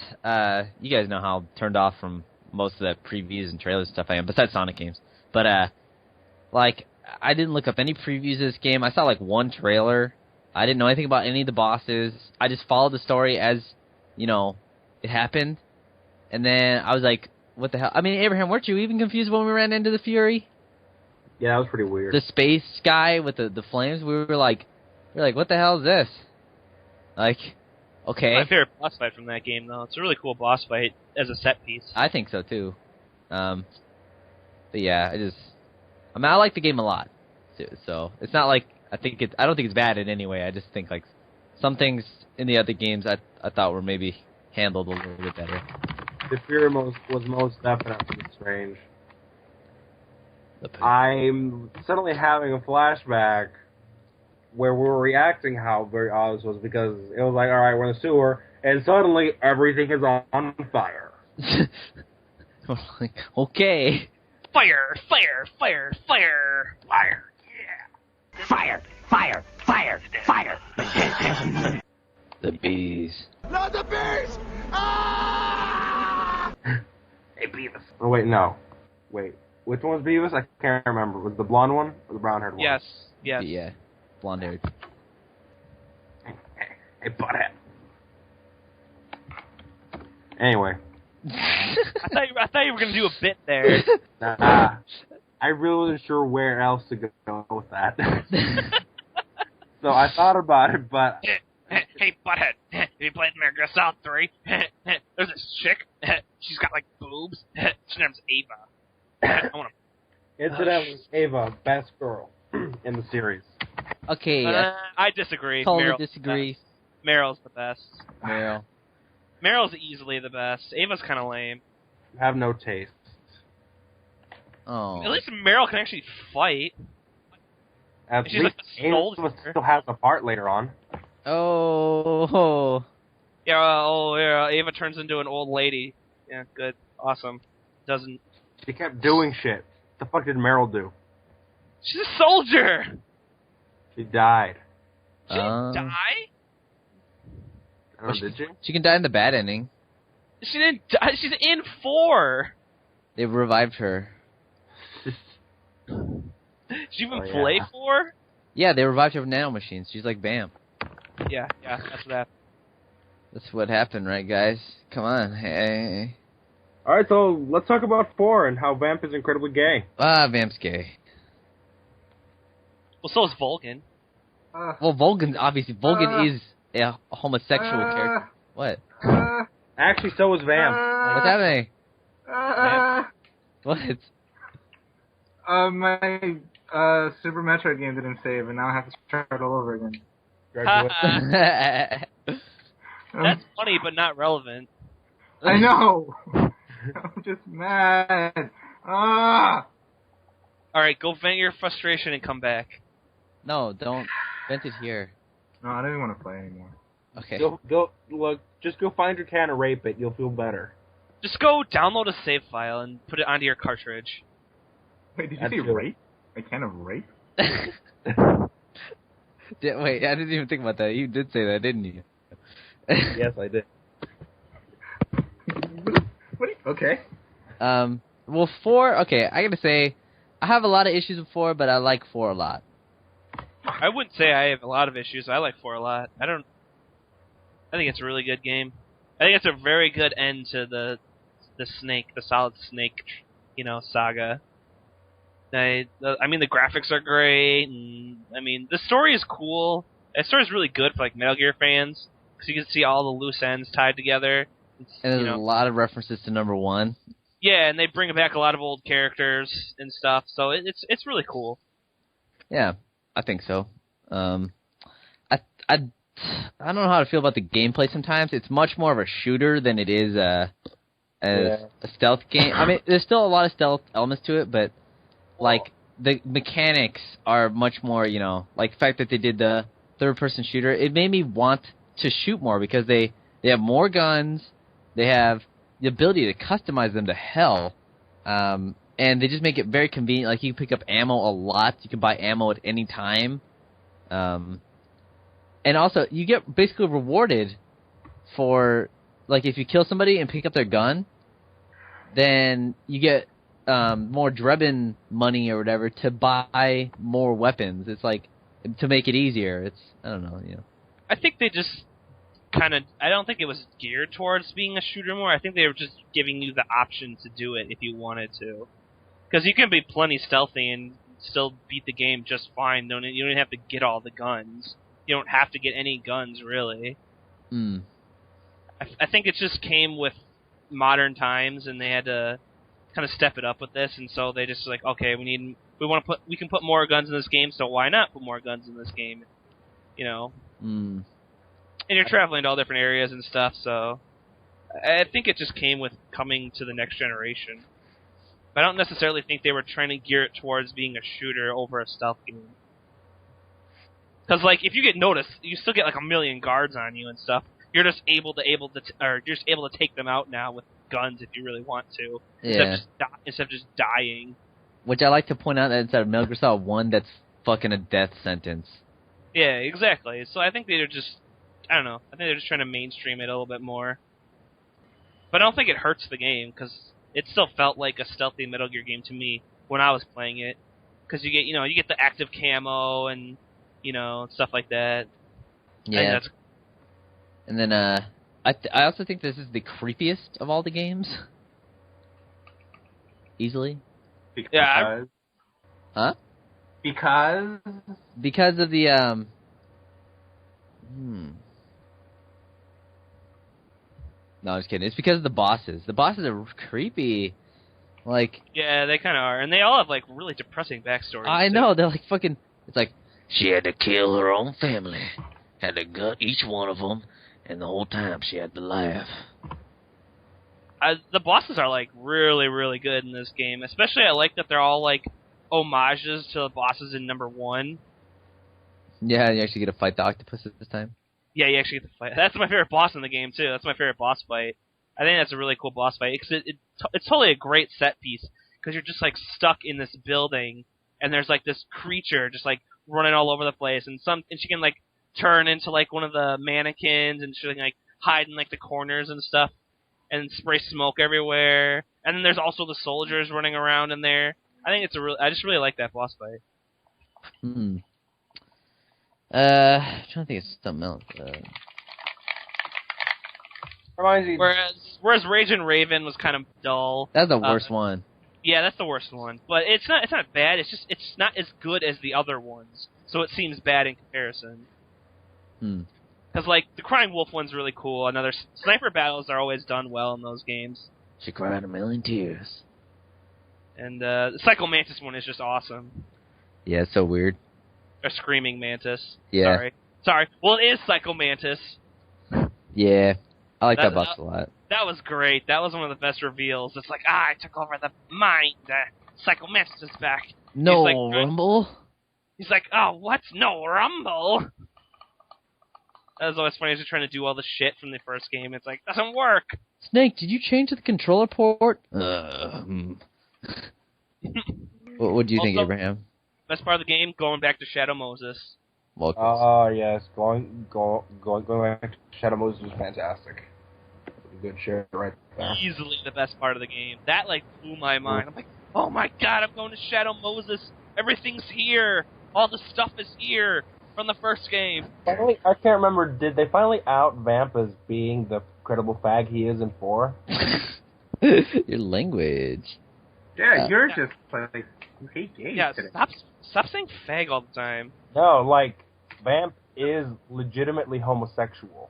you guys know how turned off from most of the previews and trailers and stuff I am, besides Sonic games. But I didn't look up any previews of this game. I saw one trailer. I didn't know anything about any of the bosses. I just followed the story as it happened, and then I was like, what the hell? I mean, Abraham, weren't you even confused when we ran into the Fury? Yeah, that was pretty weird. The space guy with the flames. We were like, what the hell is this? Okay. My favorite boss fight from that game, though. It's a really cool boss fight as a set piece. I think so too. But yeah, I like the game a lot. So it's not like I don't think it's bad in any way. I just think some things in the other games I thought were maybe handled a little bit better. The fear was most definitely strange. I'm suddenly having a flashback where we were reacting how very odd this was, because it was like, all right, we're in the sewer, and suddenly everything is on fire. Okay. Fire! Fire! Fire! Fire! Fire! Yeah! Fire! Fire! Fire! Fire! The bees. Not the bees! Ah! Hey, Beavis. Oh, wait, no. Wait. Which one was Beavis? I can't remember. Was it the blonde one or the brown-haired one? Yes. Yes. Yeah. Blonde-haired. Hey, butthead. Anyway. I thought you were gonna do a bit there. Nah. I really wasn't sure where else to go with that. So I thought about it, but... Hey, butthead. Have you played Metal Gear Solid 3? There's this chick. She's got like boobs. Her name's Ava. I want to. Incidentally, Ava, best girl in the series. Okay, I disagree. totally Meryl's disagree. Meryl's the best. Meryl. Meryl's easily the best. Ava's kind of lame. Have no taste. Oh. At least Meryl can actually fight. At She's least like a soldier. Ava still has a part later on. Oh. Yeah, Ava turns into an old lady. Yeah, good. Awesome. Doesn't... She kept doing shit. What the fuck did Meryl do? She's a soldier! She died. She didn't die? Oh, did she? She can die in the bad ending. She didn't die. She's in 4! They revived her. She even Oh, play yeah. 4? Yeah, they revived her with nanomachines. She's like, bam. Yeah, that's what happened. That's what happened, right, guys? Come on. Hey. Alright, so let's talk about 4 and how Vamp is incredibly gay. Vamp's gay. Well, so is Vulcan. Well, Vulcan is a homosexual character. What? Actually, so is Vamp. What's happening? What? My Super Metroid game didn't save, and now I have to start all over again. Congratulations. That's funny, but not relevant. I know. I'm just mad. Alright, go vent your frustration and come back. No, don't vent it here. No, I don't even want to play anymore. Okay. Just go find your can and rape it. You'll feel better. Just go download a save file and put it onto your cartridge. Wait, did you That's say true. rape? A can of rape? Wait, I didn't even think about that. You did say that, didn't you? Yes, I did. Okay. Well, 4, okay, I gotta say, I have a lot of issues with 4, but I like 4 a lot. I wouldn't say I have a lot of issues. I like 4 a lot. I think it's a really good game. I think it's a very good end to the Solid Snake, saga. I mean, the graphics are great, and I mean, the story is cool. The story is really good for like Metal Gear fans because you can see all the loose ends tied together. And there's a lot of references to number 1. Yeah, and they bring back a lot of old characters and stuff, so it's really cool. Yeah, I think so. I don't know how to feel about the gameplay sometimes. It's much more of a shooter than it is a stealth game. I mean, there's still a lot of stealth elements to it, but like the mechanics are much more, like the fact that they did the third-person shooter, it made me want to shoot more because they have more guns, they have the ability to customize them to hell, and they just make it very convenient. Like, you can pick up ammo a lot, you can buy ammo at any time, and also, you get basically rewarded for, like, if you kill somebody and pick up their gun, then you get more Drebin money or whatever to buy more weapons. It's like, to make it easier. It's, I don't know, I think they just I don't think it was geared towards being a shooter more. I think they were just giving you the option to do it if you wanted to. Because you can be plenty stealthy and still beat the game just fine. You don't have to get all the guns. You don't have to get any guns, really. I think it just came with modern times, and they had to kind of step it up with this, and so they just like, okay, we can put more guns in this game, so why not put more guns in this game? And you're traveling to all different areas and stuff, so I think it just came with coming to the next generation. But I don't necessarily think they were trying to gear it towards being a shooter over a stealth game. Because, like, if you get noticed, you still get like 1 million guards on you and stuff. You're just able to take them out now with guns if you really want to, Yeah. instead of just dying. Which I like to point out that instead of Metal Gear Solid 1, that's fucking a death sentence. Yeah, exactly. So I think they're just, I don't know, I think they're just trying to mainstream it a little bit more. But I don't think it hurts the game, because it still felt like a stealthy Metal Gear game to me when I was playing it. Because you get the active camo and, stuff like that. Yeah. And then, I also think this is the creepiest of all the games. Easily. Yeah, Huh? Because of the, No, I'm just kidding. It's because of the bosses. The bosses are creepy. Like, Yeah, they kind of are, and they all have like really depressing backstories. I too. know, they're like fucking, it's like, She had to kill her own family. Had to gut each one of them, and the whole time she had to laugh. The bosses are like really, really good in this game. Especially, I like that they're all like homages to the bosses in number 1. yeah, you actually get to fight the octopus this time. Yeah, you actually get to fight. That's my favorite boss in the game too. That's my favorite boss fight. I think that's a really cool boss fight because it's totally a great set piece because you're just like stuck in this building and there's like this creature just like running all over the place and she can like turn into like one of the mannequins and she can like hide in like the corners and stuff and spray smoke everywhere. And then there's also the soldiers running around in there. I just really like that boss fight. I'm trying to think of something else. Reminds me. Whereas Raging Raven was kind of dull. That's the worst one. Yeah, that's the worst one. But it's not bad. It's just it's not as good as the other ones. So it seems bad in comparison. Because like the Crying Wolf one's really cool. Another sniper battles are always done well in those games. She cried a million tears. And the Psycho Mantis one is just awesome. Yeah, it's so weird. Or Screaming Mantis. Yeah. Sorry. Well, it is Psycho Mantis. Yeah, I like that boss a lot. That was great. That was one of the best reveals. It's like, I took over the mind. Psycho Mantis is back. No, He's like, Rumble? He's like, oh, what? No, Rumble? That was always funny as you're trying to do all the shit from the first game. It's like, doesn't work. Snake, did you change to the controller port? What do you think, Also, Abraham? Best part of the game, going back to Shadow Moses. Yes, going back to Shadow Moses was fantastic. Good shit right there. Easily the best part of the game. That, like, blew my mind. I'm like, oh my god, I'm going to Shadow Moses. Everything's here. All the stuff is here from the first game. Finally, I can't remember, did they finally out Vamp as being the credible fag he is in 4? Your language. Yeah, you're just like, you hate gays today. Stop saying fag all the time. No, like, Vamp is legitimately homosexual.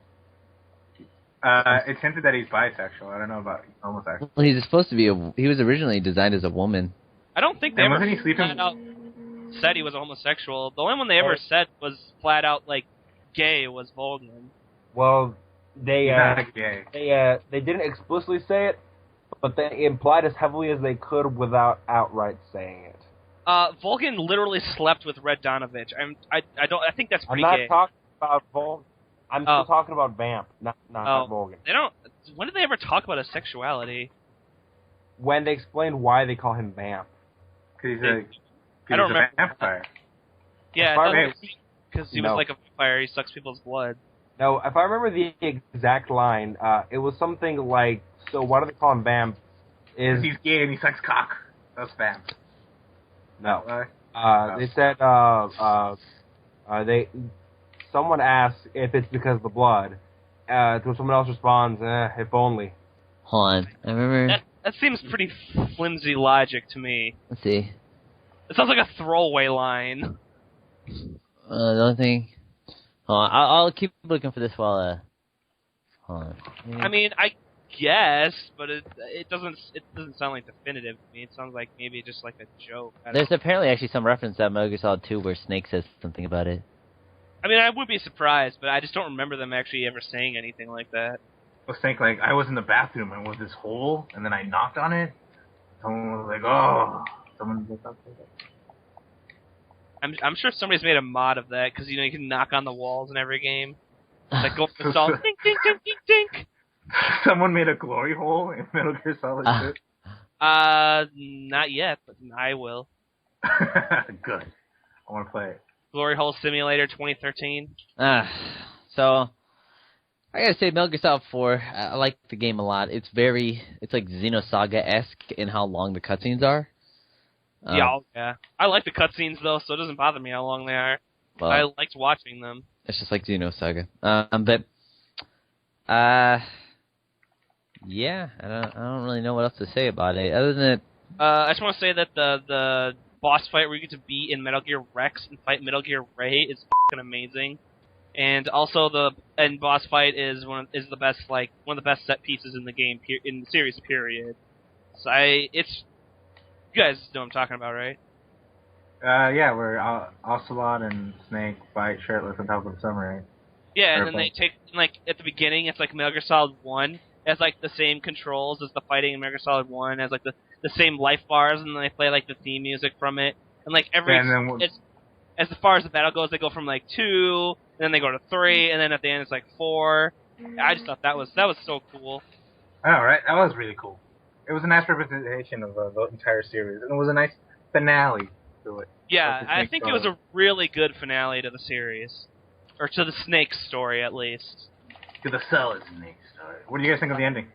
It's hinted that he's bisexual. I don't know about homosexual. Well, he's supposed to be he was originally designed as a woman. I don't think they And ever wasn't he sleeping? flat out said he was a homosexual. The only one they ever said was flat out, like, gay was Volgan. Well, they He's not gay. they didn't explicitly say it, but they implied as heavily as they could without outright saying it. Volgan literally slept with Red Donovich. I think that's I'm pretty not gay. talking about Volgan. I'm still talking about Vamp, not Volgan. They don't. When did they ever talk about his sexuality? When they explained why they call him Vamp. Because I don't remember. a vampire. Yeah, because he was No. like a vampire. He sucks people's blood. No, if I remember the exact line, it was something like, so why do they call him Vamp? Is He's gay and he sucks cock. That's vamp. No. Right? They said, someone asked if it's because of the blood. To someone else responds, if only. Hold on. I remember... That seems pretty flimsy logic to me. Let's see. It sounds like a throwaway line. The only thing... Hold on. I'll keep looking for this while... Hold on. I mean, I guess, but it doesn't sound like definitive to me. It sounds like maybe just like a joke. There's apparently actually some reference at Metal Gear Solid 2 where Snake says something about it. I mean, I would be surprised, but I just don't remember them actually ever saying anything like that. I was thinking, like, I was in the bathroom and was this hole, and then I knocked on it. Someone was like, oh. Someone was up there. I'm sure somebody's made a mod of that, because, you can knock on the walls in every game. It's like, go install, dink, dink, dink, dink, dink. Someone made a glory hole in Metal Gear Solid 2? Not yet, but I will. Good. I want to play it. Glory Hole Simulator 2013. So... I gotta say, Metal Gear Solid 4, I like the game a lot. It's like Xenosaga-esque in how long the cutscenes are. Yeah. I like the cutscenes, though, so it doesn't bother me how long they are. Well, I liked watching them. It's just like Xenosaga. Yeah, I don't really know what else to say about it, other than I just want to say that the boss fight where you get to be in Metal Gear Rex and fight Metal Gear Ray is fucking amazing. And also the end boss fight is one of the best set pieces in the game in the series period. So it's you guys know what I'm talking about, right? Yeah, where Ocelot and Snake fight shirtless on top of the submarine. Yeah, and then they take at the beginning it's like Metal Gear Solid 1. It has like the same controls as the fighting in Metal Gear Solid 1, it has like the same life bars, and then they play like the theme music from it. And like as far as the battle goes, they go from like 2, and then they go to 3, and then at the end it's like 4. I just thought that was so cool. I know, right? That was really cool. It was a nice representation of the entire series, and it was a nice finale to it. Yeah, I think it was a really good finale to the series. Or to the Snake story, at least. To the Solid Snake story. What do you guys think of the ending?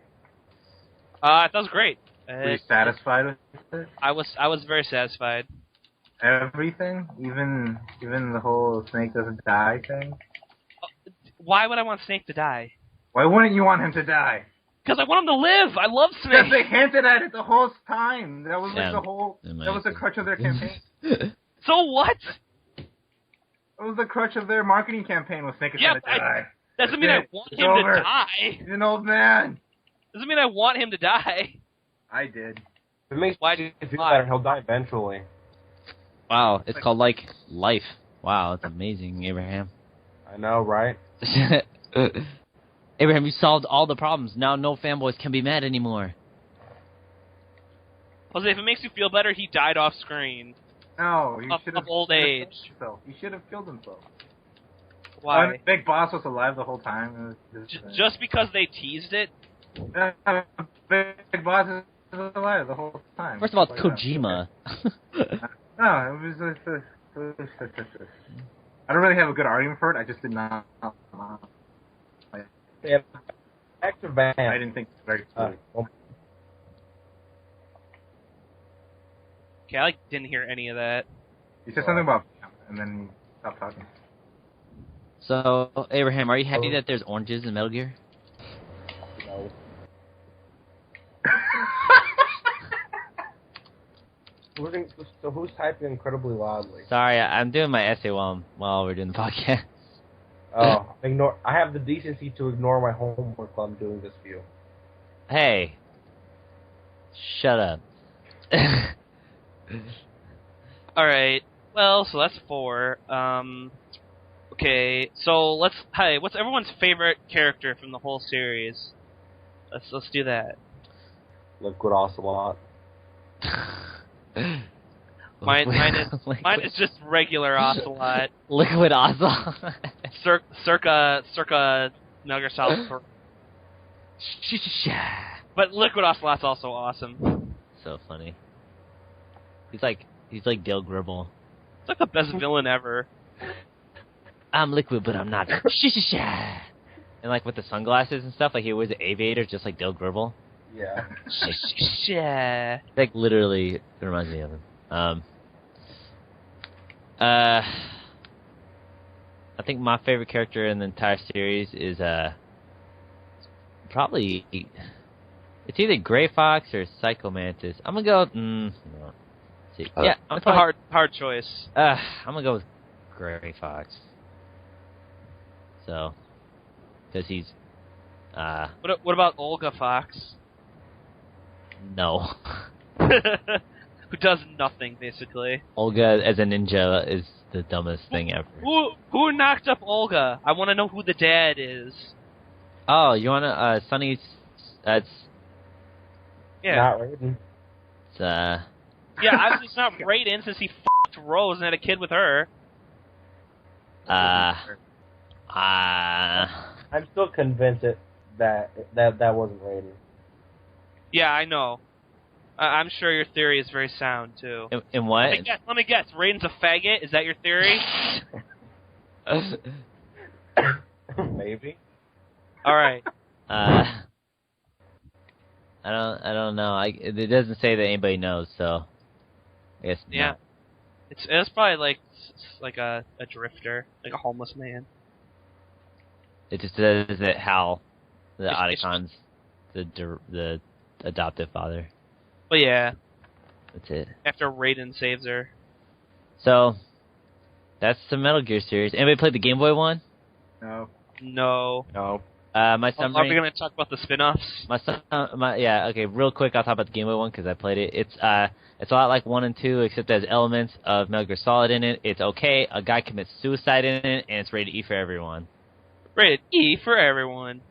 I thought it was great. Were you satisfied with it? I was very satisfied. Everything? Even the whole Snake doesn't die thing? Why would I want Snake to die? Why wouldn't you want him to die? Because I want him to live! I love Snake! Because they hinted at it the whole time. That was like that was the crutch of their campaign. So what? It was the crutch of their marketing campaign with Snake is gonna die. Doesn't mean I want him to die. He's an old man. Doesn't mean I want him to die. I did. If it makes you feel better, he'll die eventually. Wow, it's called like life. Wow, that's amazing, Abraham. I know, right? Abraham, you solved all the problems. Now no fanboys can be mad anymore. Jose, if it makes you feel better, he died off screen. No, you should have. Of old age. He should have killed himself. Why? Big Boss was alive the whole time. Just because they teased it? Big Boss is alive the whole time. First of all, it's Kojima. No, it was. I don't really have a good argument for it. I just did not. Yeah, extra band. I didn't think it was very cool. Okay, I didn't hear any of that. You said something about and then you stopped talking. So, Abraham, are you happy that there's oranges in Metal Gear? No. So who's typing incredibly loudly? Sorry, I'm doing my essay while we're doing the podcast. Oh, I have the decency to ignore my homework while I'm doing this view. Hey. Shut up. Alright, well, so that's 4. Okay, so what's everyone's favorite character from the whole series? Let's do that. Liquid Ocelot. Mine is just regular Ocelot. Liquid Ocelot. circa Metal Gear Solid 4. But Liquid Ocelot's also awesome. So funny. He's like Dale Gribble. It's like the best villain ever. I'm liquid, but I'm not. And like with the sunglasses and stuff, like he wears an aviator just like Dale Gribble. Yeah. Like literally, it reminds me of him. I think my favorite character in the entire series is probably it's either Gray Fox or Psycho Mantis. I'm gonna go. No. Yeah, it's a hard choice. I'm gonna go with Gray Fox. So, because he's. What about Olga Fox? No. Who does nothing basically. Olga as a ninja is the dumbest thing ever. Who knocked up Olga? I want to know who the dad is. Oh, you wanna Sonny's? That's. Yeah. Not Raiden. It's Yeah, obviously it's not Raiden since he f***ed Rose and had a kid with her. I'm still convinced that wasn't Raiden. Yeah, I know. I'm sure your theory is very sound too. In what? Let me guess. Raiden's a faggot. Is that your theory? Maybe. All right. I don't know. It doesn't say that anybody knows, so I guess no. Yeah. It's probably like a drifter, like a homeless man. It just says that Hal, the Otacon's the adoptive father. But yeah. That's it. After Raiden saves her. So, that's the Metal Gear series. Anybody played the Game Boy one? No. No. No. My Are summary. we going to talk about the spin-offs? Okay, real quick, I'll talk about the Game Boy one because I played it. It's a lot like 1 and 2, except there's elements of Metal Gear Solid in it. It's okay. A guy commits suicide in it, and it's rated E for everyone. Rated E for everyone.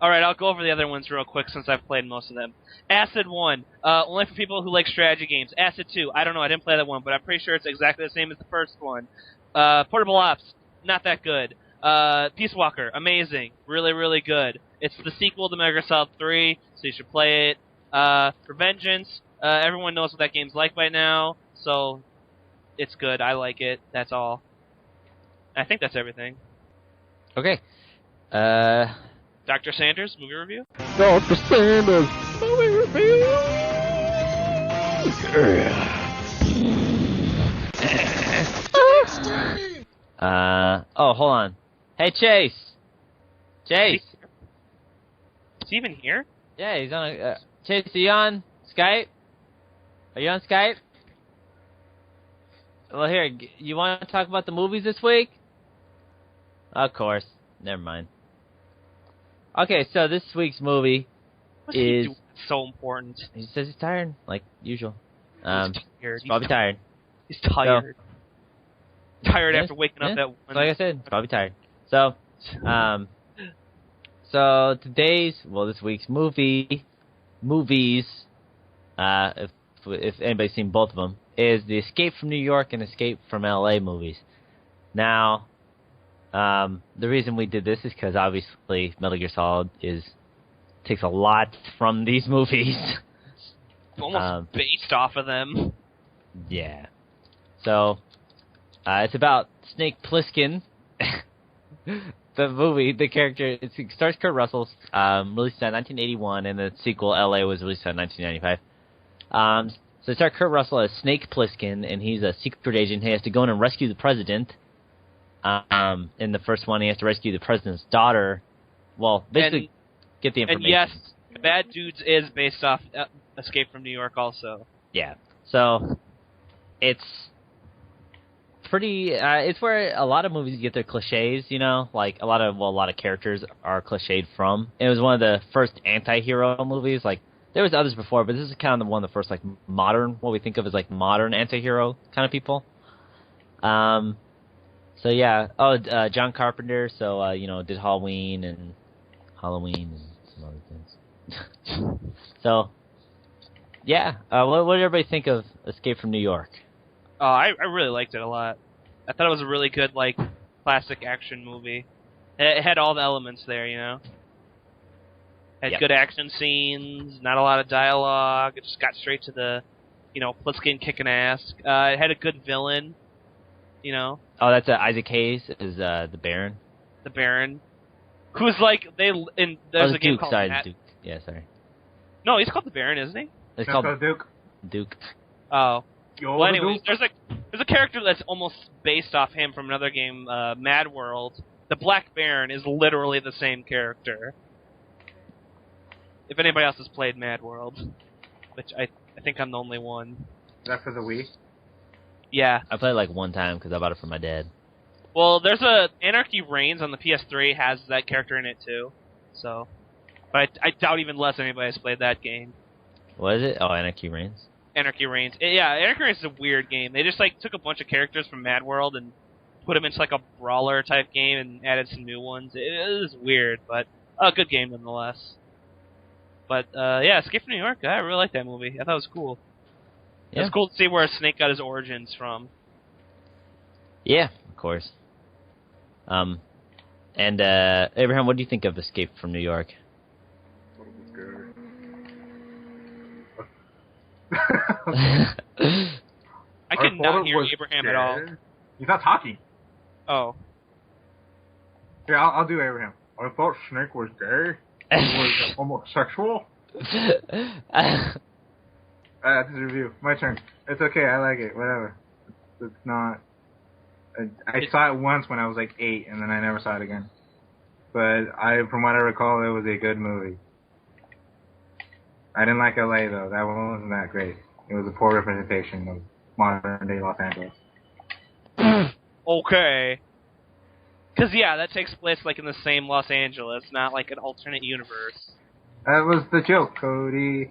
Alright, I'll go over the other ones real quick since I've played most of them. Acid 1, only for people who like strategy games. Acid 2, I don't know, I didn't play that one, but I'm pretty sure it's exactly the same as the first one. Portable Ops, not that good. Peace Walker, amazing. Really, really good. It's the sequel to Metal Gear Solid 3, so you should play it. Revengeance, everyone knows what that game's like by now, so it's good. I like it. That's all. I think that's everything. Okay. Dr. Sanders, movie review? Dr. Sanders, movie review. Oh, hold on. Hey, Chase. Chase. Is he even here? Yeah, he's on. Chase, are you on Skype? Are you on Skype? Well, here, you want to talk about the movies this week? Of course. Never mind. Okay, so this week's movie What's he is... doing? It's so important. He says he's tired, like usual. He's tired. He's probably tired. He's tired. Tired after waking up Yeah. at 1. Like I said, he's probably tired. So, so this week's movies, if anybody's seen both of them, is the Escape from New York and Escape from L.A. movies. Now, the reason we did this is because obviously Metal Gear Solid takes a lot from these movies. Almost based off of them. Yeah. So, it's about Snake Plissken. The movie, the character, it stars Kurt Russell, released in 1981, and the sequel, L.A., was released in 1995. So it stars Kurt Russell as Snake Plissken, and he's a secret agent. He has to go in and rescue the president. In the first one, he has to rescue the president's daughter. Well, basically, get the information. And yes, Bad Dudes is based off Escape from New York also. Yeah. So, it's pretty, it's where a lot of movies get their cliches, you know? Like, a lot of characters are cliched from. It was one of the first anti-hero movies. Like, there was others before, but this is kind of one of the first, like, modern, what we think of as, like, modern anti-hero kind of people. So, yeah. Oh, John Carpenter, so, did Halloween and some other things. So, yeah. What did everybody think of Escape from New York? Oh, I really liked it a lot. I thought it was a really good, like, classic action movie. It had all the elements there, you know? Had good action scenes, not a lot of dialogue. It just got straight to the, Plissken kicking ass. It had a good villain, you know? Oh, that's Isaac Hayes is the Baron. The Baron. Who's like, there's a game Duke, called sorry, Matt. Duke. Yeah, sorry. No, he's called the Baron, isn't he? It's called Duke. Duke. Oh. Yo, Well, anyways, Duke. there's a character that's almost based off him from another game, Mad World. The Black Baron is literally the same character. If anybody else has played Mad World, which I think I'm the only one. Is that for the Wii? Yeah. I played it like one time because I bought it for my dad. Well, there's a Anarchy Reigns on the PS3 has that character in it too. So, but I doubt even less anybody has played that game. What is it? Oh, Anarchy Reigns. Anarchy Reigns. Yeah, Anarchy Reigns is a weird game. They just like took a bunch of characters from Mad World and put them into like a brawler type game and added some new ones. It is weird, but a good game nonetheless. But yeah, Escape from New York. I really like that movie. I thought it was cool. Yeah. It's cool to see where Snake got his origins from. Yeah, of course. And Abraham, what do you think of Escape from New York? I could not hear Abraham at all. He's not talking. Oh. Yeah, I'll do Abraham. I thought Snake was gay. He was homosexual. That's his review. My turn. It's okay. I like it. Whatever. It's not. I saw it once when I was like 8, and then I never saw it again. But from what I recall, it was a good movie. I didn't like LA though. That one wasn't that great. It was a poor representation of modern day Los Angeles. Okay. Because, yeah, that takes place, like, in the same Los Angeles, not, like, an alternate universe. That was the joke, Cody.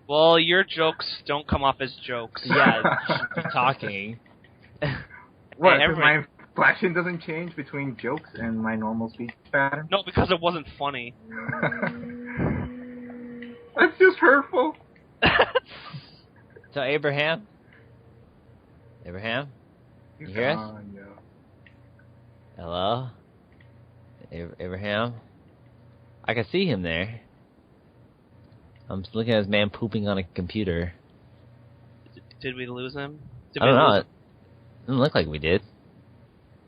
Well, your jokes don't come off as jokes. Yeah, you should be talking. What? Hey, My inflection doesn't change between jokes and my normal speech pattern? No, because it wasn't funny. That's just hurtful. So Abraham, you hear us? Yeah. Hello, Abraham. I can see him there. I'm just looking at this man pooping on a computer. Did we lose him? I don't know. It doesn't look like we did.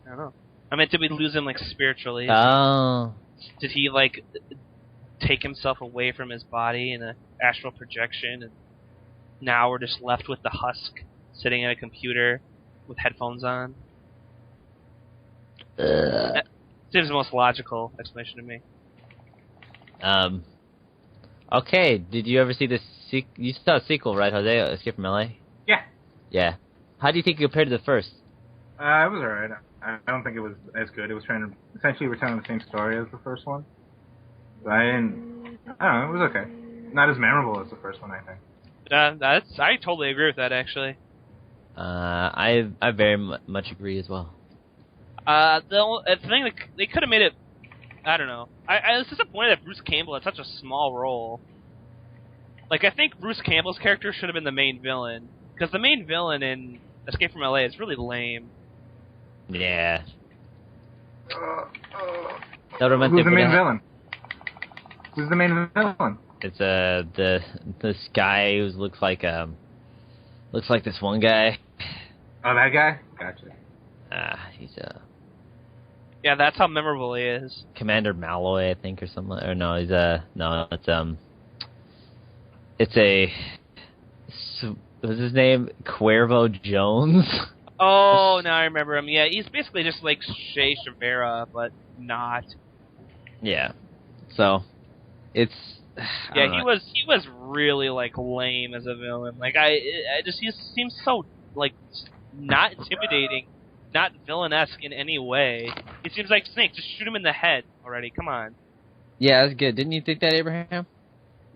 I don't know. I mean, did we lose him, like, spiritually? Oh. Did he, like, take himself away from his body in an astral projection, and now we're just left with the husk sitting at a computer with headphones on? That seems the most logical explanation to me. Okay, did you ever see the you saw a sequel, right, Jose? Escape from LA? Yeah. Yeah. How do you think it compared to the first? It was alright. I don't think it was as good. It was trying to essentially retelling the same story as the first one. But I don't know, it was okay. Not as memorable as the first one, I think. I totally agree with that, actually. I very much agree as well. The thing that they could have made it, I don't know. I was disappointed that Bruce Campbell had such a small role. Like, I think Bruce Campbell's character should have been the main villain, because the main villain in Escape from LA is really lame. Yeah. Who's the main villain? Who's the main villain? It's this guy who looks like this one guy. Oh, that guy? Gotcha. He's Yeah, that's how memorable he is. Commander Malloy, I think, or something. Or no, what's his name? Cuervo Jones. Oh, now I remember him. Yeah, he's basically just like Shea Rivera, but not. Yeah. So, it's. Yeah, he was really like lame as a villain. Like he seems so like not intimidating, not villainous in any way. He seems like Snake. Just shoot him in the head already. Come on. Yeah, that's good. Didn't you think that, Abraham?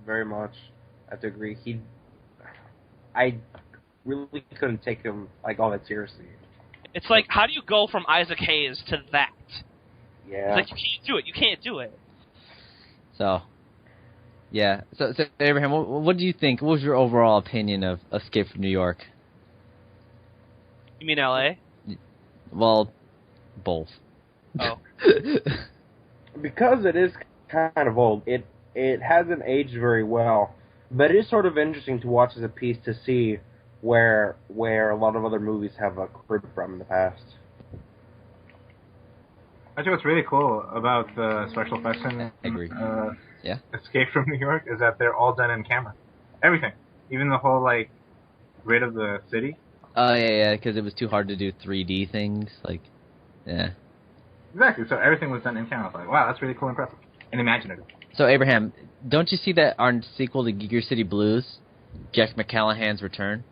Very much. I have to agree. I really couldn't take him like all that seriously. It's like, how do you go from Isaac Hayes to that? Yeah. It's like, you can't do it. You can't do it. So, yeah. So Abraham, what do you think? What was your overall opinion of Escape from New York? You mean L.A.? Well, both. Oh. Because it is kind of old, it hasn't aged very well, but it is sort of interesting to watch as a piece to see where a lot of other movies have accrued from in the past. I think what's really cool about the special effects in I agree. Yeah. Escape from New York is that they're all done in camera. Everything. Even the whole, like, grid of the city. Oh, yeah, because it was too hard to do 3D things. Like, yeah. Exactly. So everything was done in camera. I was like, wow, that's really cool and impressive. And imaginative. So, Abraham, don't you see that our sequel to Gear City Blues, Jack McCallahan's Return?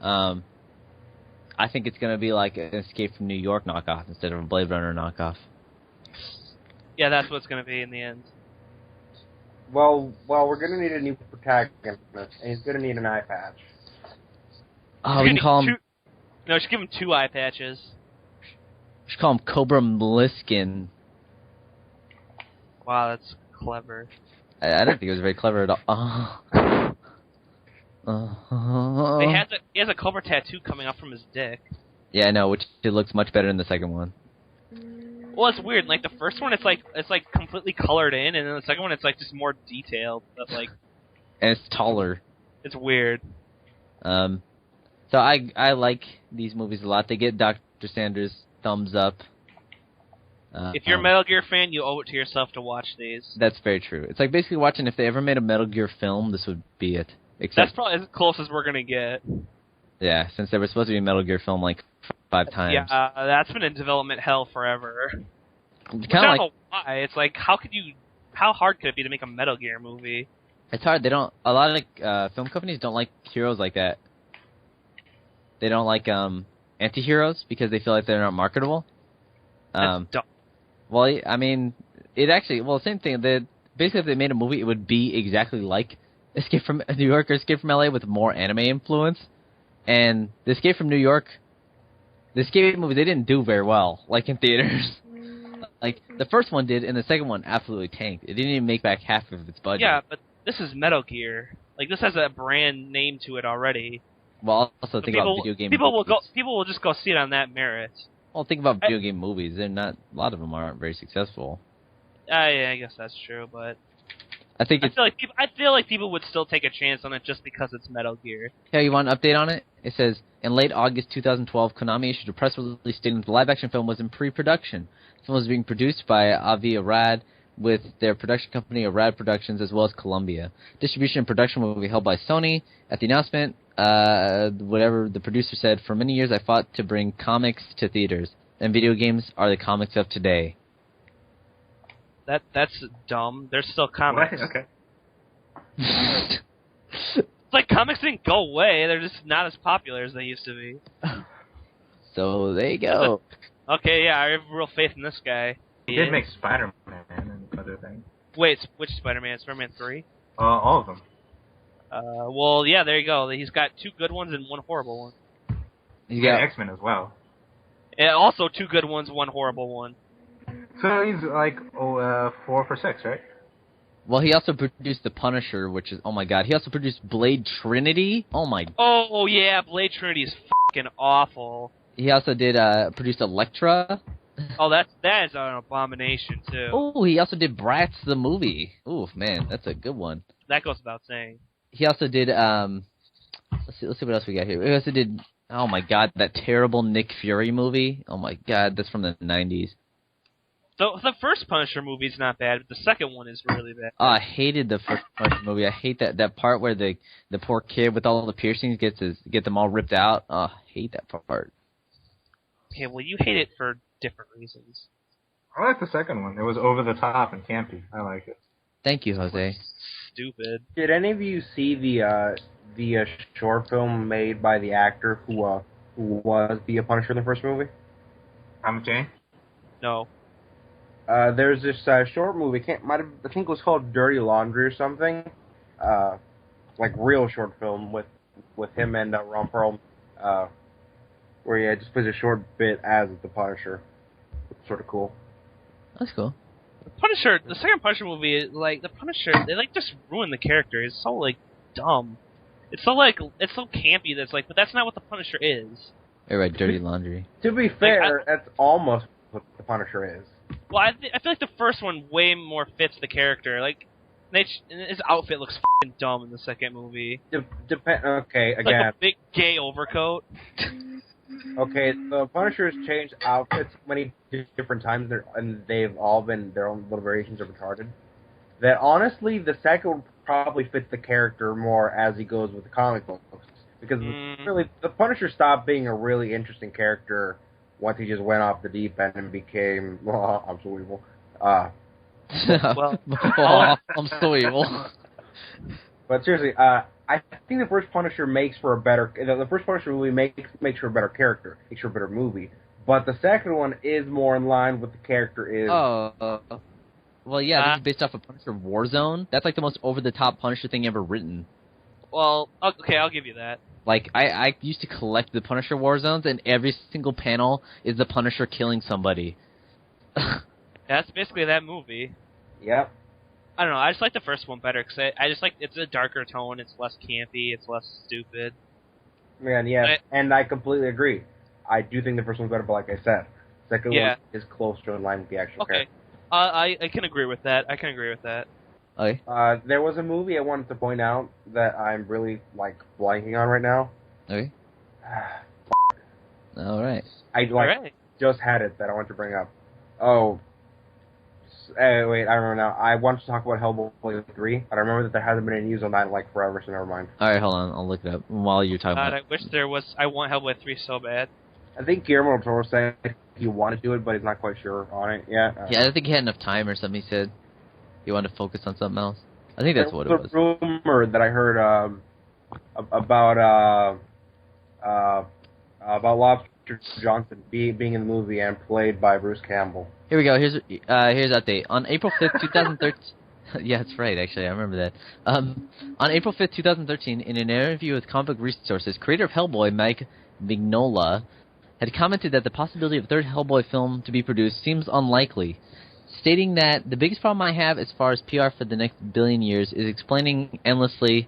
I think it's going to be like an Escape from New York knockoff instead of a Blade Runner knockoff. Yeah, that's what it's going to be in the end. Well, we're going to need a new protagonist, and he's going to need an eye patch. Oh, we can call him... No, just give him 2 eye patches. We should call him Cobra Mliskin. Wow, that's clever. I don't think it was very clever at all. He has a Cobra tattoo coming up from his dick. Yeah, I know, which it looks much better in the second one. Well, it's weird. Like the first one, it's like completely colored in, and then the second one, it's like just more detailed. But like, and it's taller. It's weird. So I like these movies a lot. They get Dr. Sanders' thumbs up. If you're a Metal Gear fan, you owe it to yourself to watch these. That's very true. It's like basically watching if they ever made a Metal Gear film, this would be it. Except, that's probably as close as we're gonna get. Yeah, since there was supposed to be a Metal Gear film like 5 times. Yeah, that's been in development hell forever. Kind of I don't like know why. It's like, how hard could it be to make a Metal Gear movie? it's hard. A lot of film companies don't like heroes like that. They don't like anti-heroes because they feel like they're not marketable. That's dumb. Well, I mean, it actually, well, same thing. Basically, if they made a movie, it would be exactly like Escape from New York or Escape from LA with more anime influence. And the Escape from New York, the Escape movie, they didn't do very well, like in theaters. Like, the first one did, and the second one absolutely tanked. It didn't even make back half of its budget. Yeah, but this is Metal Gear. Like, this has a brand name to it already. Well, also think about video game movies. People will just go see it on that merit. Well, think about video game movies. They're not, a lot of them aren't very successful. Yeah, I guess that's true, but I feel like people would still take a chance on it just because it's Metal Gear. Yeah, you want an update on it? It says, in late August 2012, Konami issued a press release stating that the live-action film was in pre-production. The film was being produced by Avi Arad with their production company Arad Productions as well as Columbia. Distribution and production will be held by Sony. At the announcement, whatever the producer said, for many years I fought to bring comics to theaters, and video games are the comics of today. That's dumb. There's still comics. What? Okay. It's like comics didn't go away. They're just not as popular as they used to be. So there you go. Okay, yeah, I have real faith in this guy. He did make Spider-Man and other things. Wait, which Spider-Man? Spider-Man 3? All of them. Well, yeah, there you go. He's got 2 good ones and 1 horrible one. He's got X-Men as well. And also 2 good ones, 1 horrible one. So he's like 4 for 6, right? Well, he also produced The Punisher, which is, oh my god. He also produced Blade Trinity. Oh my. Oh yeah, Blade Trinity is fucking awful. He also did produced Elektra. Oh, that is an abomination too. Oh, he also did Bratz the movie. Ooh, man, that's a good one. That goes without saying. He also did let's see what else we got here. He also did, oh my god, that terrible Nick Fury movie. Oh my god, that's from the 90s. So the first Punisher movie is not bad, but the second one is really bad. Oh, I hated the first Punisher movie. I hate that part where the poor kid with all the piercings get them all ripped out. Oh, I hate that part. Okay, well you hate it for different reasons. I like the second one. It was over the top and campy. I like it. Thank you, Jose. Stupid. Did any of you see the short film made by the actor who was the Punisher in the first movie? I'm Jane. No. There's this short movie. I think it was called Dirty Laundry or something. Like real short film with him and Ron Perlman, where he just plays a short bit as the Punisher. It's sort of cool. That's cool. Punisher, the second Punisher movie, like the Punisher, they like just ruin the character. It's so like dumb. It's so campy. That's like, but that's not what the Punisher is. You're right, Dirty Laundry. To be fair, that's almost what the Punisher is. Well, I feel like the first one way more fits the character. Like, his outfit looks fucking dumb in the second movie. Okay, It's again. like a big gay overcoat. Okay, the Punisher has changed outfits many different times, and they've all been their own little variations of retarded. That honestly, the second one probably fits the character more as he goes with the comic books, because really the Punisher stopped being a really interesting character once he just went off the deep end and became I'm so evil. Well, I'm so evil. But seriously, I think the first Punisher makes for a better. The first Punisher movie makes for a better character, makes for a better movie. But the second one is more in line with the character is. Well, yeah, this is based off of Punisher Warzone. That's like the most over-the-top Punisher thing ever written. Well, okay, I'll give you that. Like, I used to collect the Punisher Warzones, and every single panel is the Punisher killing somebody. That's basically that movie. Yep. I don't know, I just like the first one better, because I just like, it's a darker tone, it's less campy, it's less stupid. Man, yeah, and I completely agree. I do think the first one's better, but like I said, the second one is closer in line with the actual character. I can agree with that. Okay. There was a movie I wanted to point out that I'm really, blanking on right now. Okay. All right. I just had it that I want to bring up. Oh. Wait, I remember now. I wanted to talk about Hellboy 3. I remember that there hasn't been any news on that in, forever, so never mind. All right, hold on. I'll look it up while you're talking about it. I wish there was... I want Hellboy 3 so bad. I think Guillermo del Toro said he wanted to do it, but he's not quite sure on it yet. Yeah, I don't think he had enough time or something, he said. He wanted to focus on something else. I think that's what it was. There was a rumor that I heard about Lobster Johnson being in the movie and played by Bruce Campbell. Here we go. Here's update. On April 5th, 2013... yeah, that's right, actually. I remember that. On April 5th, 2013, in an interview with Comic Book Resources, creator of Hellboy, Mike Mignola, had commented that the possibility of a third Hellboy film to be produced seems unlikely, stating that the biggest problem I have as far as PR for the next billion years is explaining endlessly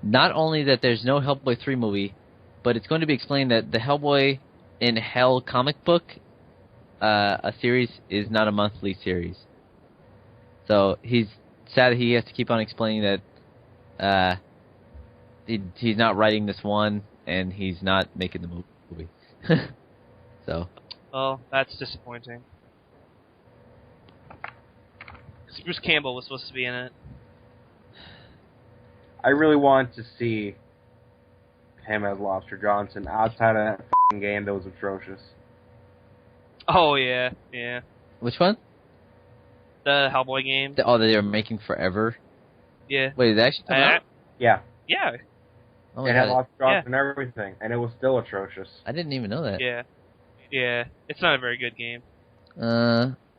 not only that there's no Hellboy 3 movie, but it's going to be explained that the Hellboy in Hell comic book, a series, is not a monthly series. So he's sad that he has to keep on explaining that he's not writing this one and he's not making the movie. So. Oh, that's disappointing. Because Bruce Campbell was supposed to be in it. I really want to see him as Lobster Johnson outside of that f***ing game that was atrocious. Oh, yeah, yeah. Which one? The Hellboy game. That they were making forever? Yeah. Wait, did it actually come out? Yeah. Yeah. Oh my It had God. Lobster Johnson and everything, and it was still atrocious. I didn't even know that. Yeah. Yeah. It's not a very good game.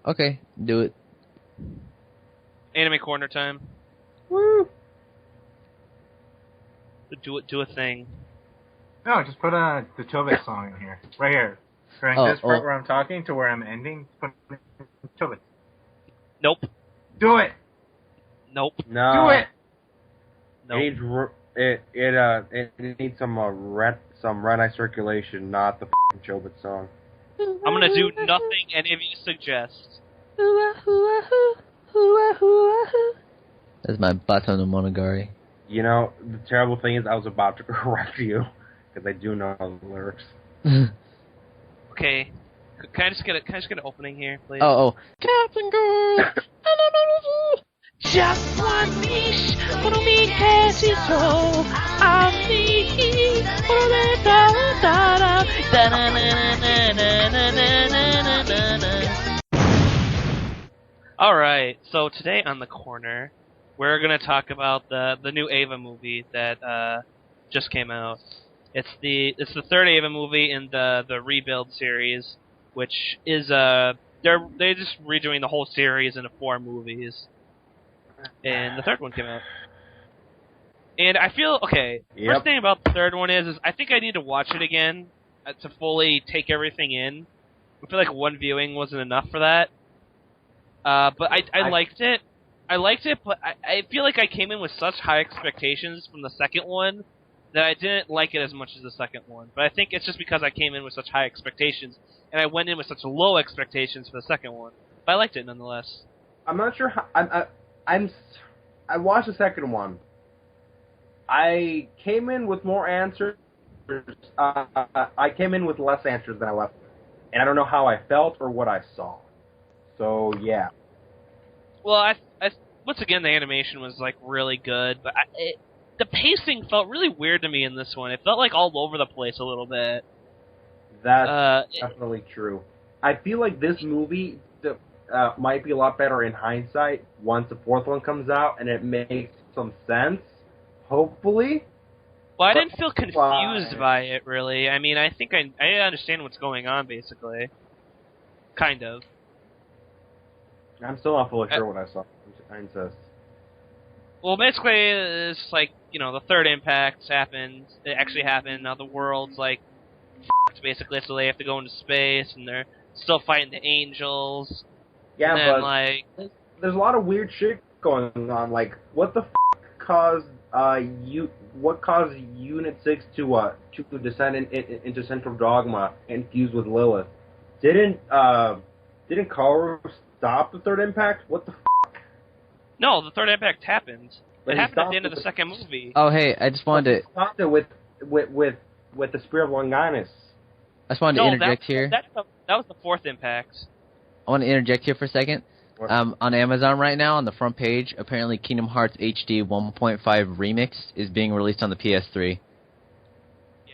Okay, do it. Anime corner time. Woo! Do a thing. No, just put the Chobit song in here. Right here. During this part where I'm talking to where I'm ending, put Chobit. Nope. Do it! Nope. No. Do it! Nope. It needs some red eye circulation, not the f***ing Chobit song. I'm gonna do nothing any of you suggest. That's my Baton no Monogatari. You know, the terrible thing is I was about to correct you, because I do know the lyrics. Okay. Can I just get an opening here, please? Oh. Captain Girl! Just one wish for me, Cassie, so I'll see for the da Alright, so today on the corner, we're gonna talk about the new Ava movie that just came out. It's the third Ava movie in the Rebuild series, which is they're just redoing the whole series into 4 movies. And the third one came out. And I feel, okay, first thing about the third one is I think I need to watch it again to fully take everything in. I feel like one viewing wasn't enough for that. But I liked it. I liked it, but I feel like I came in with such high expectations from the second one that I didn't like it as much as the second one. But I think it's just because I came in with such high expectations, and I went in with such low expectations for the second one. But I liked it nonetheless. I'm not sure how... I watched the second one. I came in with more answers. I came in with less answers than I left with. And I don't know how I felt or what I saw. So, yeah. Well, I once again, the animation was, like, really good, but the pacing felt really weird to me in this one. It felt like all over the place a little bit. That's definitely true. I feel like this movie might be a lot better in hindsight once the fourth one comes out and it makes some sense, hopefully. Well, I didn't feel confused by it, really. I mean, I think I understand what's going on, basically. Kind of. I'm still not fully sure what I saw. I insist. Well, basically, it's like, the third impact happened. It actually happened. Now the world's, like, f***ed, basically, so they have to go into space, and they're still fighting the angels. Yeah, and then, but like, there's a lot of weird shit going on. Like, what the f*** caused what caused Unit 6 to descend into Central Dogma and fuse with Lilith? Didn't Kaoru stop the third impact? What the f***? No, the third impact happened. But it he happened at the end stopped of the second movie. Oh, hey, I just wanted to... He stopped it with the Spear of Longinus. I just wanted to interject here. That was the fourth impact. I want to interject here for a second. What? On Amazon right now, on the front page, apparently Kingdom Hearts HD 1.5 Remix is being released on the PS3.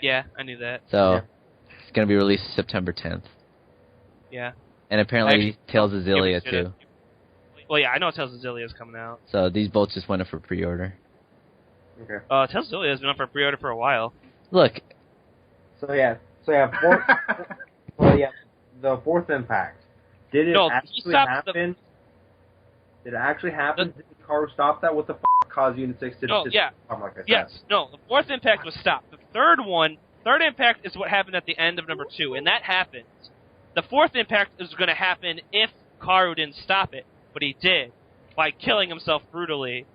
Yeah, I knew that. So, It's going to be released September 10th. Yeah. And apparently Tales of Xillia, too. Well, yeah, I know Tales of Xillia is coming out. So, these both just went up for pre-order. Okay. Tales of Xillia has been up for pre-order for a while. Look. So, yeah. So yeah, well, yeah, the fourth impact. Did it No, he actually stopped happen? Did it actually happen? Did Karu stop that? What the caused Unit 6 to yeah. like I said? Yes. No, the fourth impact was stopped. The third impact is what happened at the end of number 2, and that happened. The fourth impact is going to happen if Karu didn't stop it, but he did by killing himself brutally.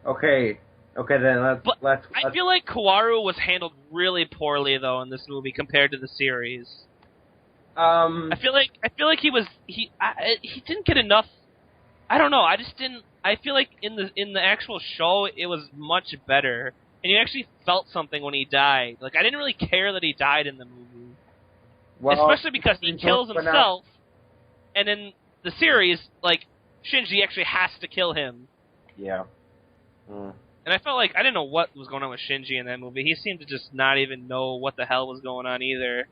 Okay, then let's. I feel like Kawaru was handled really poorly though in this movie compared to the series. I feel like he didn't get enough. I don't know. I just didn't. I feel like in the actual show it was much better, and you actually felt something when he died. Like I didn't really care that he died in the movie, especially because he kills himself, and in the series, like Shinji actually has to kill him. Yeah. And I felt like I didn't know what was going on with Shinji in that movie. He seemed to just not even know what the hell was going on either.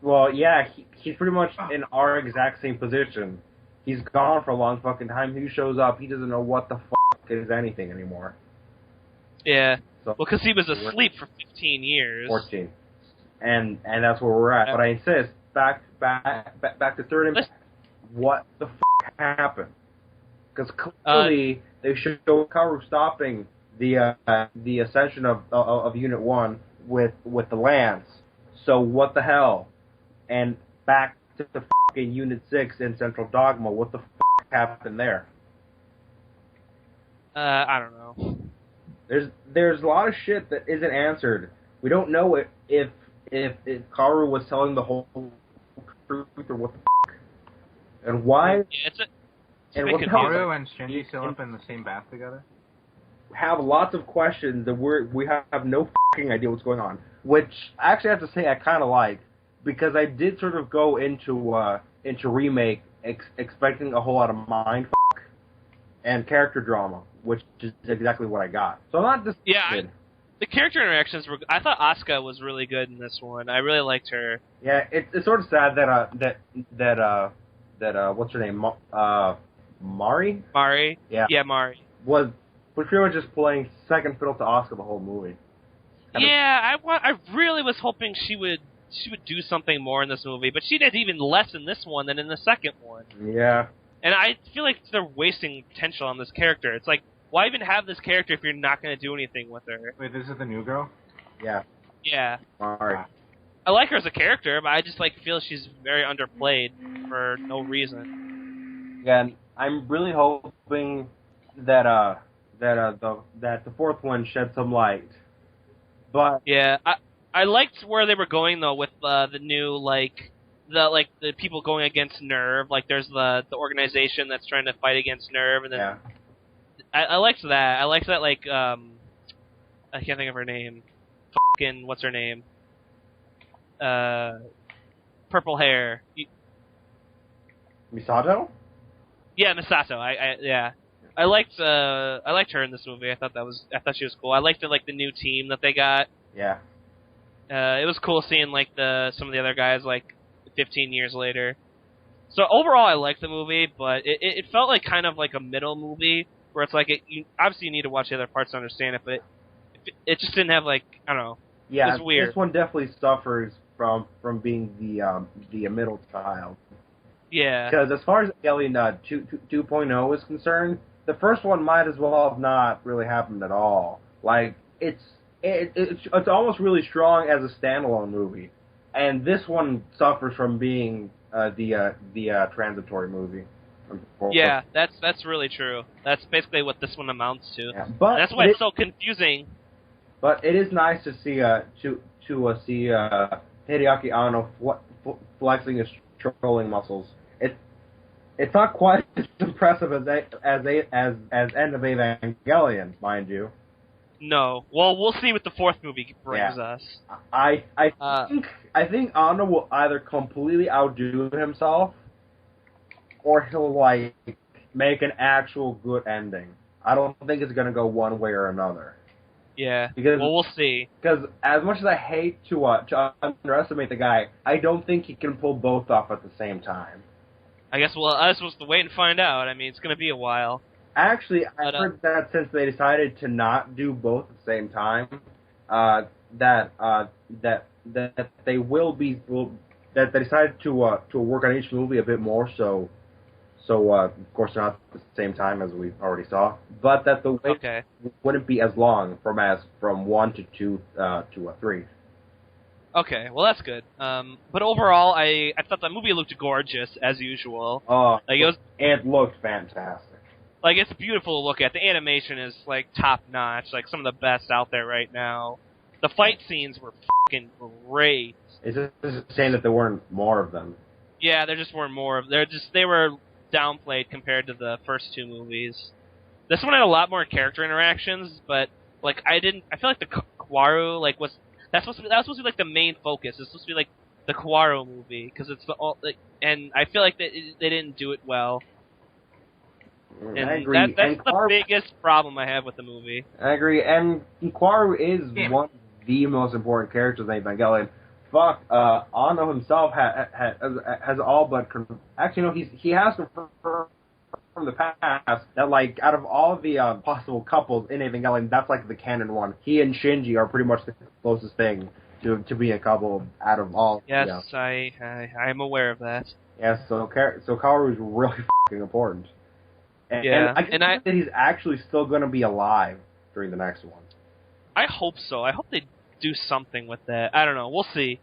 Well, yeah, he's pretty much in our exact same position. He's gone for a long fucking time. He shows up, he doesn't know what the fuck is anything anymore. Yeah. So, well, because he was asleep for 15 years. 14. And that's where we're at. But I insist, back to third impact. What the fuck happened? Because clearly they show Karu stopping the ascension of Unit 1 with the lance. So what the hell? And back to the fucking Unit 6 in Central Dogma. What the fuck happened there? I don't know. There's a lot of shit that isn't answered. We don't know if Karu was telling the whole truth or what the fuck. And why? Yeah, and what Karu and Shinji still up in the same bath together? Have lots of questions that we have no fucking idea what's going on. Which I actually have to say I kind of like, because I did sort of go into remake expecting a whole lot of mind fuck and character drama, which is exactly what I got. So I'm not disappointed. Yeah, the character interactions were. I thought Asuka was really good in this one. I really liked her. Yeah, it's sort of sad that what's her name? Mari? Mari? Yeah. Mari. Was pretty much just playing second fiddle to Asuka the whole movie. I really was hoping she would do something more in this movie, but she did even less in this one than in the second one. Yeah. And I feel like they're wasting potential on this character. It's like, why even have this character if you're not going to do anything with her? Wait, this is the new girl? Yeah. Yeah. Mari. I like her as a character, but I just feel she's very underplayed for no reason. Again, I'm really hoping that the fourth one shed some light. But yeah, I liked where they were going though with the new the people going against Nerve. Like there's the organization that's trying to fight against Nerve, and then yeah. I liked that. I liked that I can't think of her name. Fucking what's her name? Purple hair. Misato? Yeah, Misato. I liked her in this movie. I thought she was cool. I liked the new team that they got. Yeah. It was cool seeing some of the other guys 15 years later. So overall, I liked the movie, but it felt like kind of like a middle movie where it's obviously you need to watch the other parts to understand it, but it just didn't have I don't know. Yeah, it was weird. This one definitely suffers from being the middle child. Yeah. Because as far as Alien 2.0 is concerned, the first one might as well have not really happened at all. It's almost really strong as a standalone movie, and this one suffers from being the transitory movie. Yeah, that's really true. That's basically what this one amounts to. Yeah, but that's why it's so confusing. But it is nice to see see Hideaki Anno flexing his trolling muscles. It's not quite as impressive as End of Evangelion, mind you. No. Well, we'll see what the fourth movie brings us. I think Anno will either completely outdo himself, or he'll make an actual good ending. I don't think it's gonna go one way or another. Yeah. Because, we'll see. Because as much as I hate to underestimate the guy, I don't think he can pull both off at the same time. I guess we're supposed to wait and find out. I mean, it's going to be a while. Actually, I heard that since they decided to not do both at the same time, that that they that they decided to work on each movie a bit more. So of course not at the same time as we already saw, but that the wait wouldn't be as long from 1 to 2 to 3. Okay, well that's good. But overall, I thought the movie looked gorgeous as usual. Oh, Like it looked fantastic. Like, it's beautiful to look at. The animation is, like, top-notch, like, some of the best out there right now. The fight scenes were fucking great. It's just saying that there weren't more of them. Yeah, there just weren't more of... They were downplayed compared to the first 2 movies. This one had a lot more character interactions, but, like, I feel like the Kawaru, like, that was supposed to be, like, the main focus. It's supposed to be, like, the Kawaru movie, because it's and I feel like they didn't do it well. And I agree. That's the biggest problem I have with the movie. I agree. And Kawaru is one of the most important characters in Evangelion. Fuck, Ano himself has all but... Actually, no, he has confirmed from the past that, like, out of all the possible couples in Evangelion, that's, like, the canon one. He and Shinji are pretty much the closest thing to being a couple out of all. Yes, yeah. I'm aware of that. Yeah, so Kawaru is really fucking important. And I think that he's actually still going to be alive during the next one. I hope so. I hope they do something with that. I don't know. We'll see.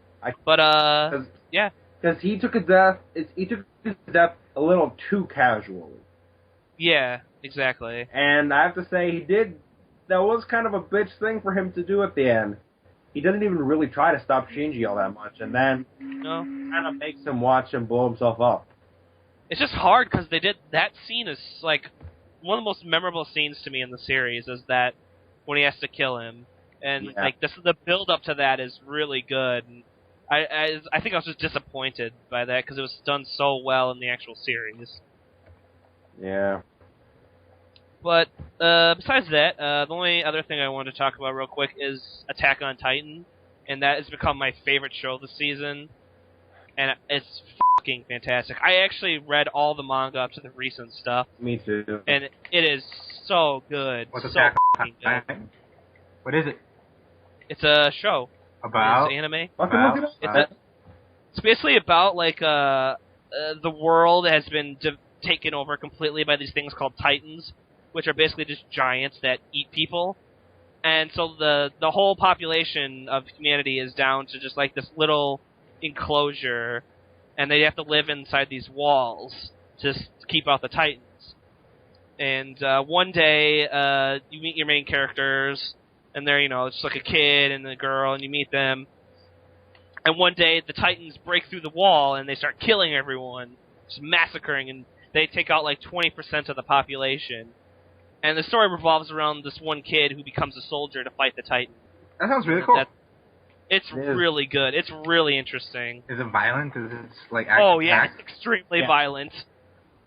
Yeah. Because he took his death a little too casually. Yeah, exactly. And I have to say, that was kind of a bitch thing for him to do at the end. He doesn't even really try to stop Shinji all that much, and then kind of makes him watch him blow himself up. It's just hard because that scene is like one of the most memorable scenes to me in the series is that when he has to kill him, and like the build up to that is really good. And I think I was just disappointed by that because it was done so well in the actual series. Yeah. But besides that, the only other thing I wanted to talk about real quick is Attack on Titan, and that has become my favorite show this season, and it's fucking fantastic. I actually read all the manga up to the recent stuff. Me too. And it is so good. What's so Attack on good. Titan? What is it? It's a show. About? It's anime. About? It's basically about like the world has been taken over completely by these things called Titans, which are basically just giants that eat people. And so the whole population of humanity is down to just like this little enclosure, and they have to live inside these walls to keep out the Titans. And one day, you meet your main characters, and they're, it's just like a kid and a girl, and you meet them. And one day, the Titans break through the wall, and they start killing everyone, just massacring, and they take out like 20% of the population. And the story revolves around this one kid who becomes a soldier to fight the Titans. That sounds really cool. It's really good. It's really interesting. Is it violent? Is it like action? Oh yeah, it's extremely violent.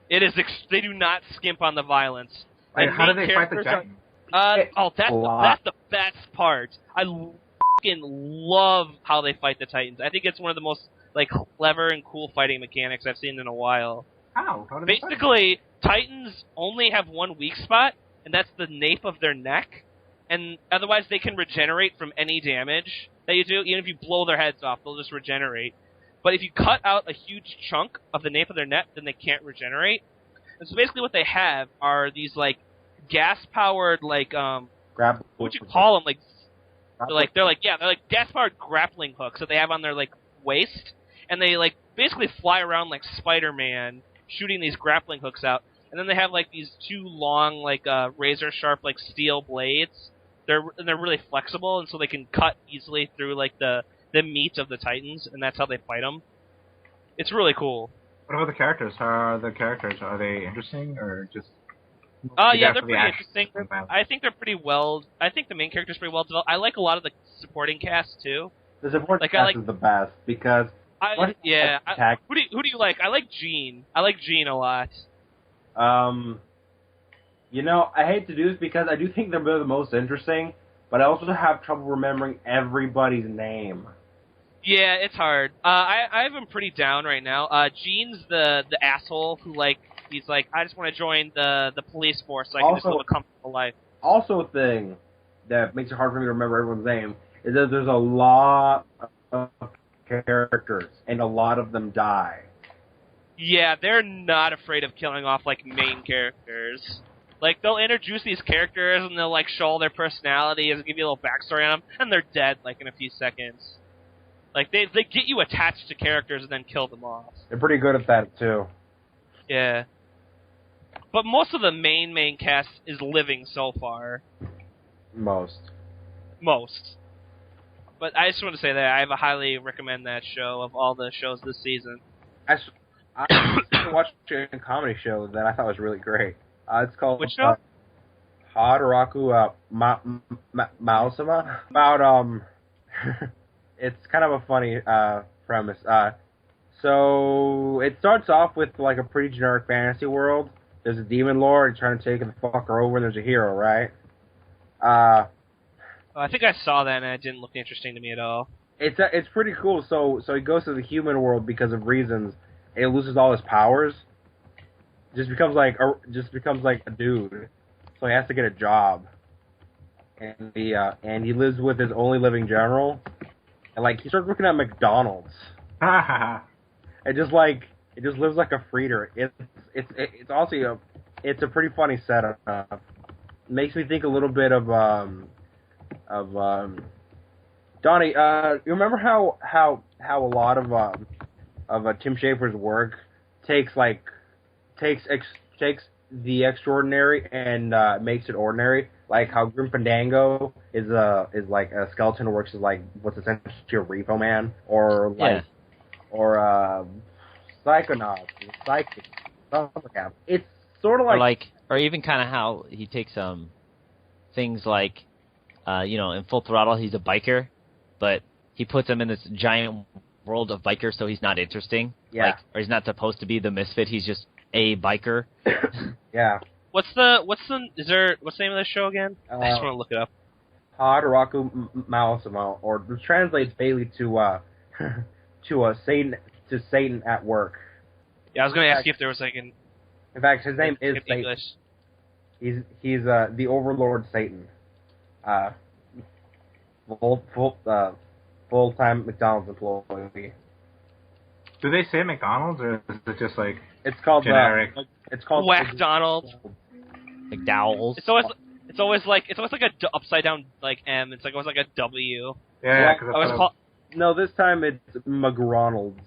It is. They do not skimp on the violence. Like, how do they fight the Titans? That's the best part. I fucking love how they fight the Titans. I think it's one of the most like clever and cool fighting mechanics I've seen in a while. How? How do they Basically, Titans only have one weak spot, and that's the nape of their neck. And otherwise, they can regenerate from any damage that you do. Even if you blow their heads off, they'll just regenerate. But if you cut out a huge chunk of the nape of their neck, then they can't regenerate. And so basically, what they have are these like gas-powered like what would you call them? Like they're like gas-powered grappling hooks that they have on their like waist, and they like basically fly around like Spider-Man, shooting these grappling hooks out. And then they have like these two long like razor sharp like steel blades. They're really flexible, and so they can cut easily through like the meat of the Titans, and that's how they fight them. It's really cool. What about the characters? How are the characters? Are they interesting or just? Yeah, they're pretty interesting. I think they're pretty well. I think the main character's pretty well developed. I like a lot of the supporting cast too. The supporting cast is the best because. Who do you like? I like Jean. I like Jean a lot. I hate to do this because I do think they're the most interesting, but I also have trouble remembering everybody's name. Yeah, it's hard. I have him pretty down right now. Jean's the asshole who he's like, I just want to join the police force so I can just live a comfortable life. Also, a thing that makes it hard for me to remember everyone's name is that there's a lot of characters, and a lot of them die. Yeah, they're not afraid of killing off, like, main characters. Like, they'll introduce these characters, and they'll, like, show all their personalities and give you a little backstory on them, and they're dead, like, in a few seconds. Like, they get you attached to characters and then kill them off. They're pretty good at that, too. Yeah. But most of the main cast is living so far. Most. But I just want to say that I highly recommend that show of all the shows this season. I watched a comedy show that I thought was really great. It's called Which show? Hadaraku Maosama. About it's kind of a funny premise. So it starts off with like a pretty generic fantasy world. There's a demon lord trying to take the fucker over, and there's a hero, right? I think I saw that, and it didn't look interesting to me at all. It's pretty cool. So he goes to the human world because of reasons. And he loses all his powers. Just becomes like a dude. So he has to get a job. And he lives with his only living general. And like he starts working at McDonald's. It just lives like a freeter. It's also it's a pretty funny setup. Makes me think a little bit of Donnie. You remember how a lot of Tim Schafer's work takes the extraordinary and makes it ordinary. Like how Grim Fandango is like a skeleton who works as like what's essentially a repo man, or like Psychonauts, Psychic, stuff like that. It's sort of or even kind of how he takes things like in Full Throttle he's a biker, but he puts him in this giant world of bikers, so he's not interesting. Yeah. Or he's not supposed to be the misfit. He's just a biker. Yeah. What's the name of this show again? I just want to look it up. Hadaraku Maosama, or translates basically to Satan at work. Yeah, I was going to ask you if there was like an. In fact, his name is Satan. English. He's the Overlord Satan. Full-time McDonald's employee. Do they say McDonald's, or is it just like it's called generic? It's called McDonald's. McDowell's. It's always like a upside down like M. It's always like a W. Yeah, No, this time it's McDonald's.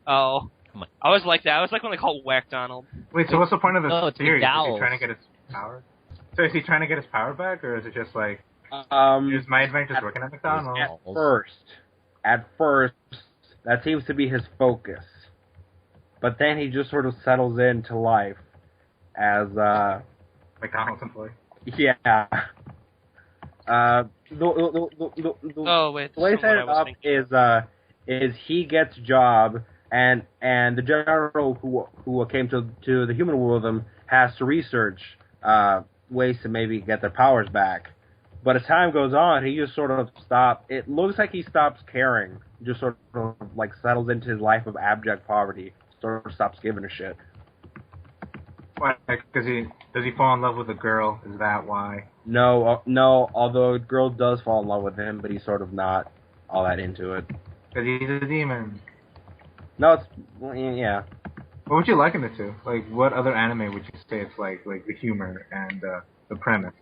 Oh, I always like that. I always like when they call it Whack Donald. Wait, so what's the point of the series? Is McDowell's. he trying to get his power? So is he trying to get his power back, or is it just like is my adventures working at McDonald's? At first, that seems to be his focus. But then he just sort of settles into life as McDonald's employee. Yeah. The way set it up is he gets a job, and the general who came to the human world with him has to research ways to maybe get their powers back. But as time goes on, he just sort of stops. It looks like he stops caring. Just sort of like settles into his life of abject poverty. Sort of stops giving a shit. Why? Does he fall in love with a girl? Is that why? No. Although a girl does fall in love with him, but he's sort of not all that into it. Because he's a demon. No, yeah. What would you liken it to? Like, what other anime would you say it's like the humor and the premise?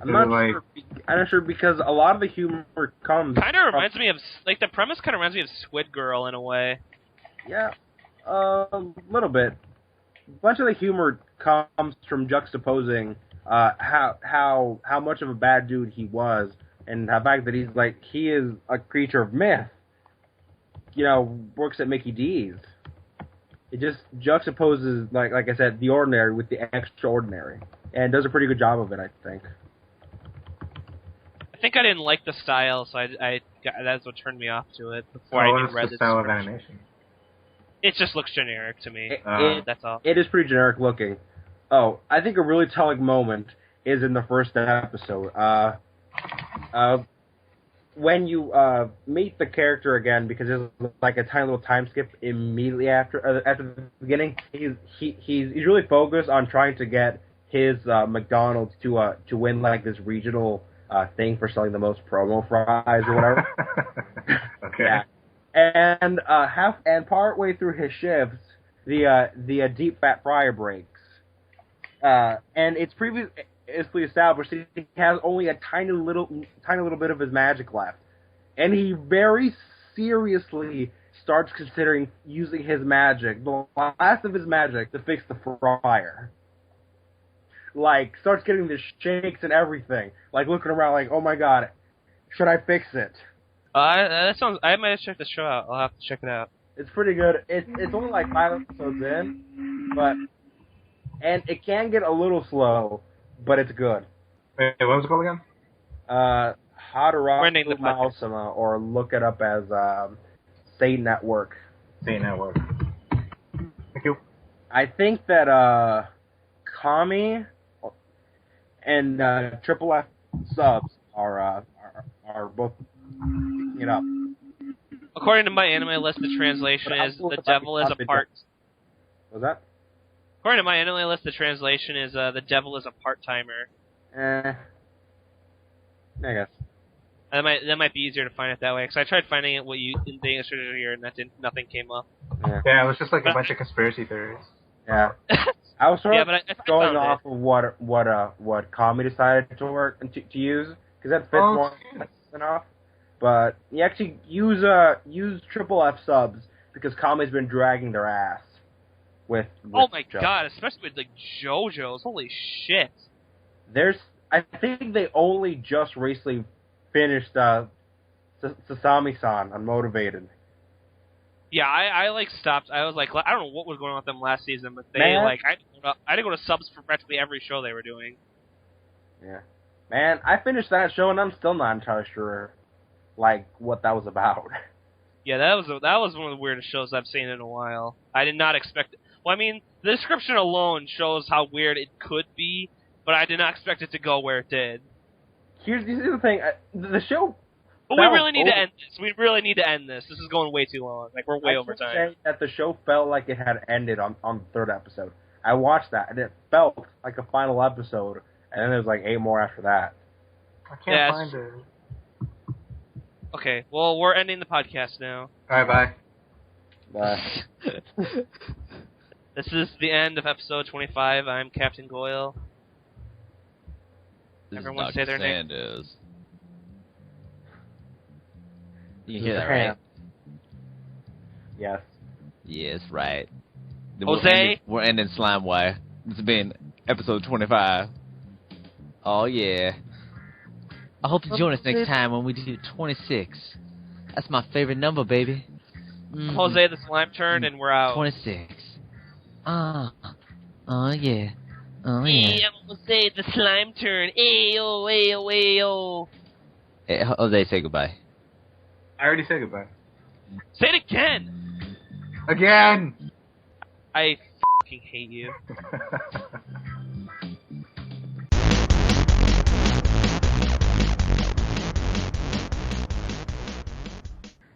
I'm not sure because a lot of the humor comes. Kind of reminds me of like the premise. Kind of reminds me of Squid Girl in a way. Yeah, a little bit. A bunch of the humor comes from juxtaposing how much of a bad dude he was, and the fact that he is a creature of myth. Works at Mickey D's. It just juxtaposes, like I said, the ordinary with the extraordinary, and does a pretty good job of it, I think. I think I didn't like the style, so that's what turned me off to it before I even read the style of animation. It just looks generic to me. That's all. It is pretty generic looking. Oh, I think a really telling moment is in the first episode. When you meet the character again, because there's like a tiny little time skip immediately after the beginning. He's really focused on trying to get his McDonald's to win like this regional thing for selling the most promo fries or whatever. Okay. Yeah. And partway through his shifts, the deep fat fryer breaks. And it's previously established that he has only a tiny little bit of his magic left, and he very seriously starts considering using his magic, the last of his magic, to fix the fryer. Like, starts getting the shakes and everything. Like, looking around like, oh my god, should I fix it? That sounds. I might have checked the show out. I'll have to check it out. It's pretty good. It's only like 5 episodes in, and it can get a little slow, but it's good. Wait, what was it called again? Running the Hadoraku Mausama, or look it up as State Network. State Network. Thank you. I think that Kami and Triple F subs are both picking it up. According to my anime list, the translation is the devil is a part. Was that? According to my anime list, the translation is the devil is a part-timer. I guess. That might be easier to find it that way, because I tried finding it in the English here, and nothing came up. Yeah, it was just like a bunch of conspiracy theories. Yeah. I was sort of I going found off it. of what Kami decided to use, because that fits more enough. But you actually use Triple F subs, because Kami's been dragging their ass with Oh my show. god, especially with like JoJo's. Holy shit. I think they only just recently finished Sasami-san Unmotivated. Yeah, I like stopped. I was like, I don't know what was going on with them last season, but they Man. like I didn't go to subs for practically every show they were doing. Yeah. Man, I finished that show and I'm still not entirely sure like what that was about. Yeah, that was one of the weirdest shows I've seen in a while. I did not expect it. Well, I mean, the description alone shows how weird it could be, but I did not expect it to go where it did. Here's the thing. The show... But we really need to end this. We really need to end this. This is going way too long. Like, we're way over time. I say that the show felt like it had ended on the third episode. I watched that, and it felt like a final episode, and then there was like 8 more after that. I can't find it. Okay, well, we're ending the podcast now. Alright, But This is the end of episode 25. I'm Captain Goyle. This Everyone is say Dr. their name. Sanders. You can hear that, right? yes. Yes, right. Then Jose? We're ending SlimeWire. This has been episode 25. Oh, yeah. I hope you join us next time when we do 26. That's my favorite number, baby. Jose, the slime turned, and we're out. 26. Oh, yeah. Oh, Hey, yeah. I'm Jose, the slime turn. Ayo, ayo, ayo. Hey, Jose, say goodbye. I already said goodbye. Say it again! Again! I fucking hate you.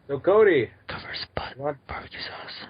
So Cody, Covers butt. what Barbecue sauce.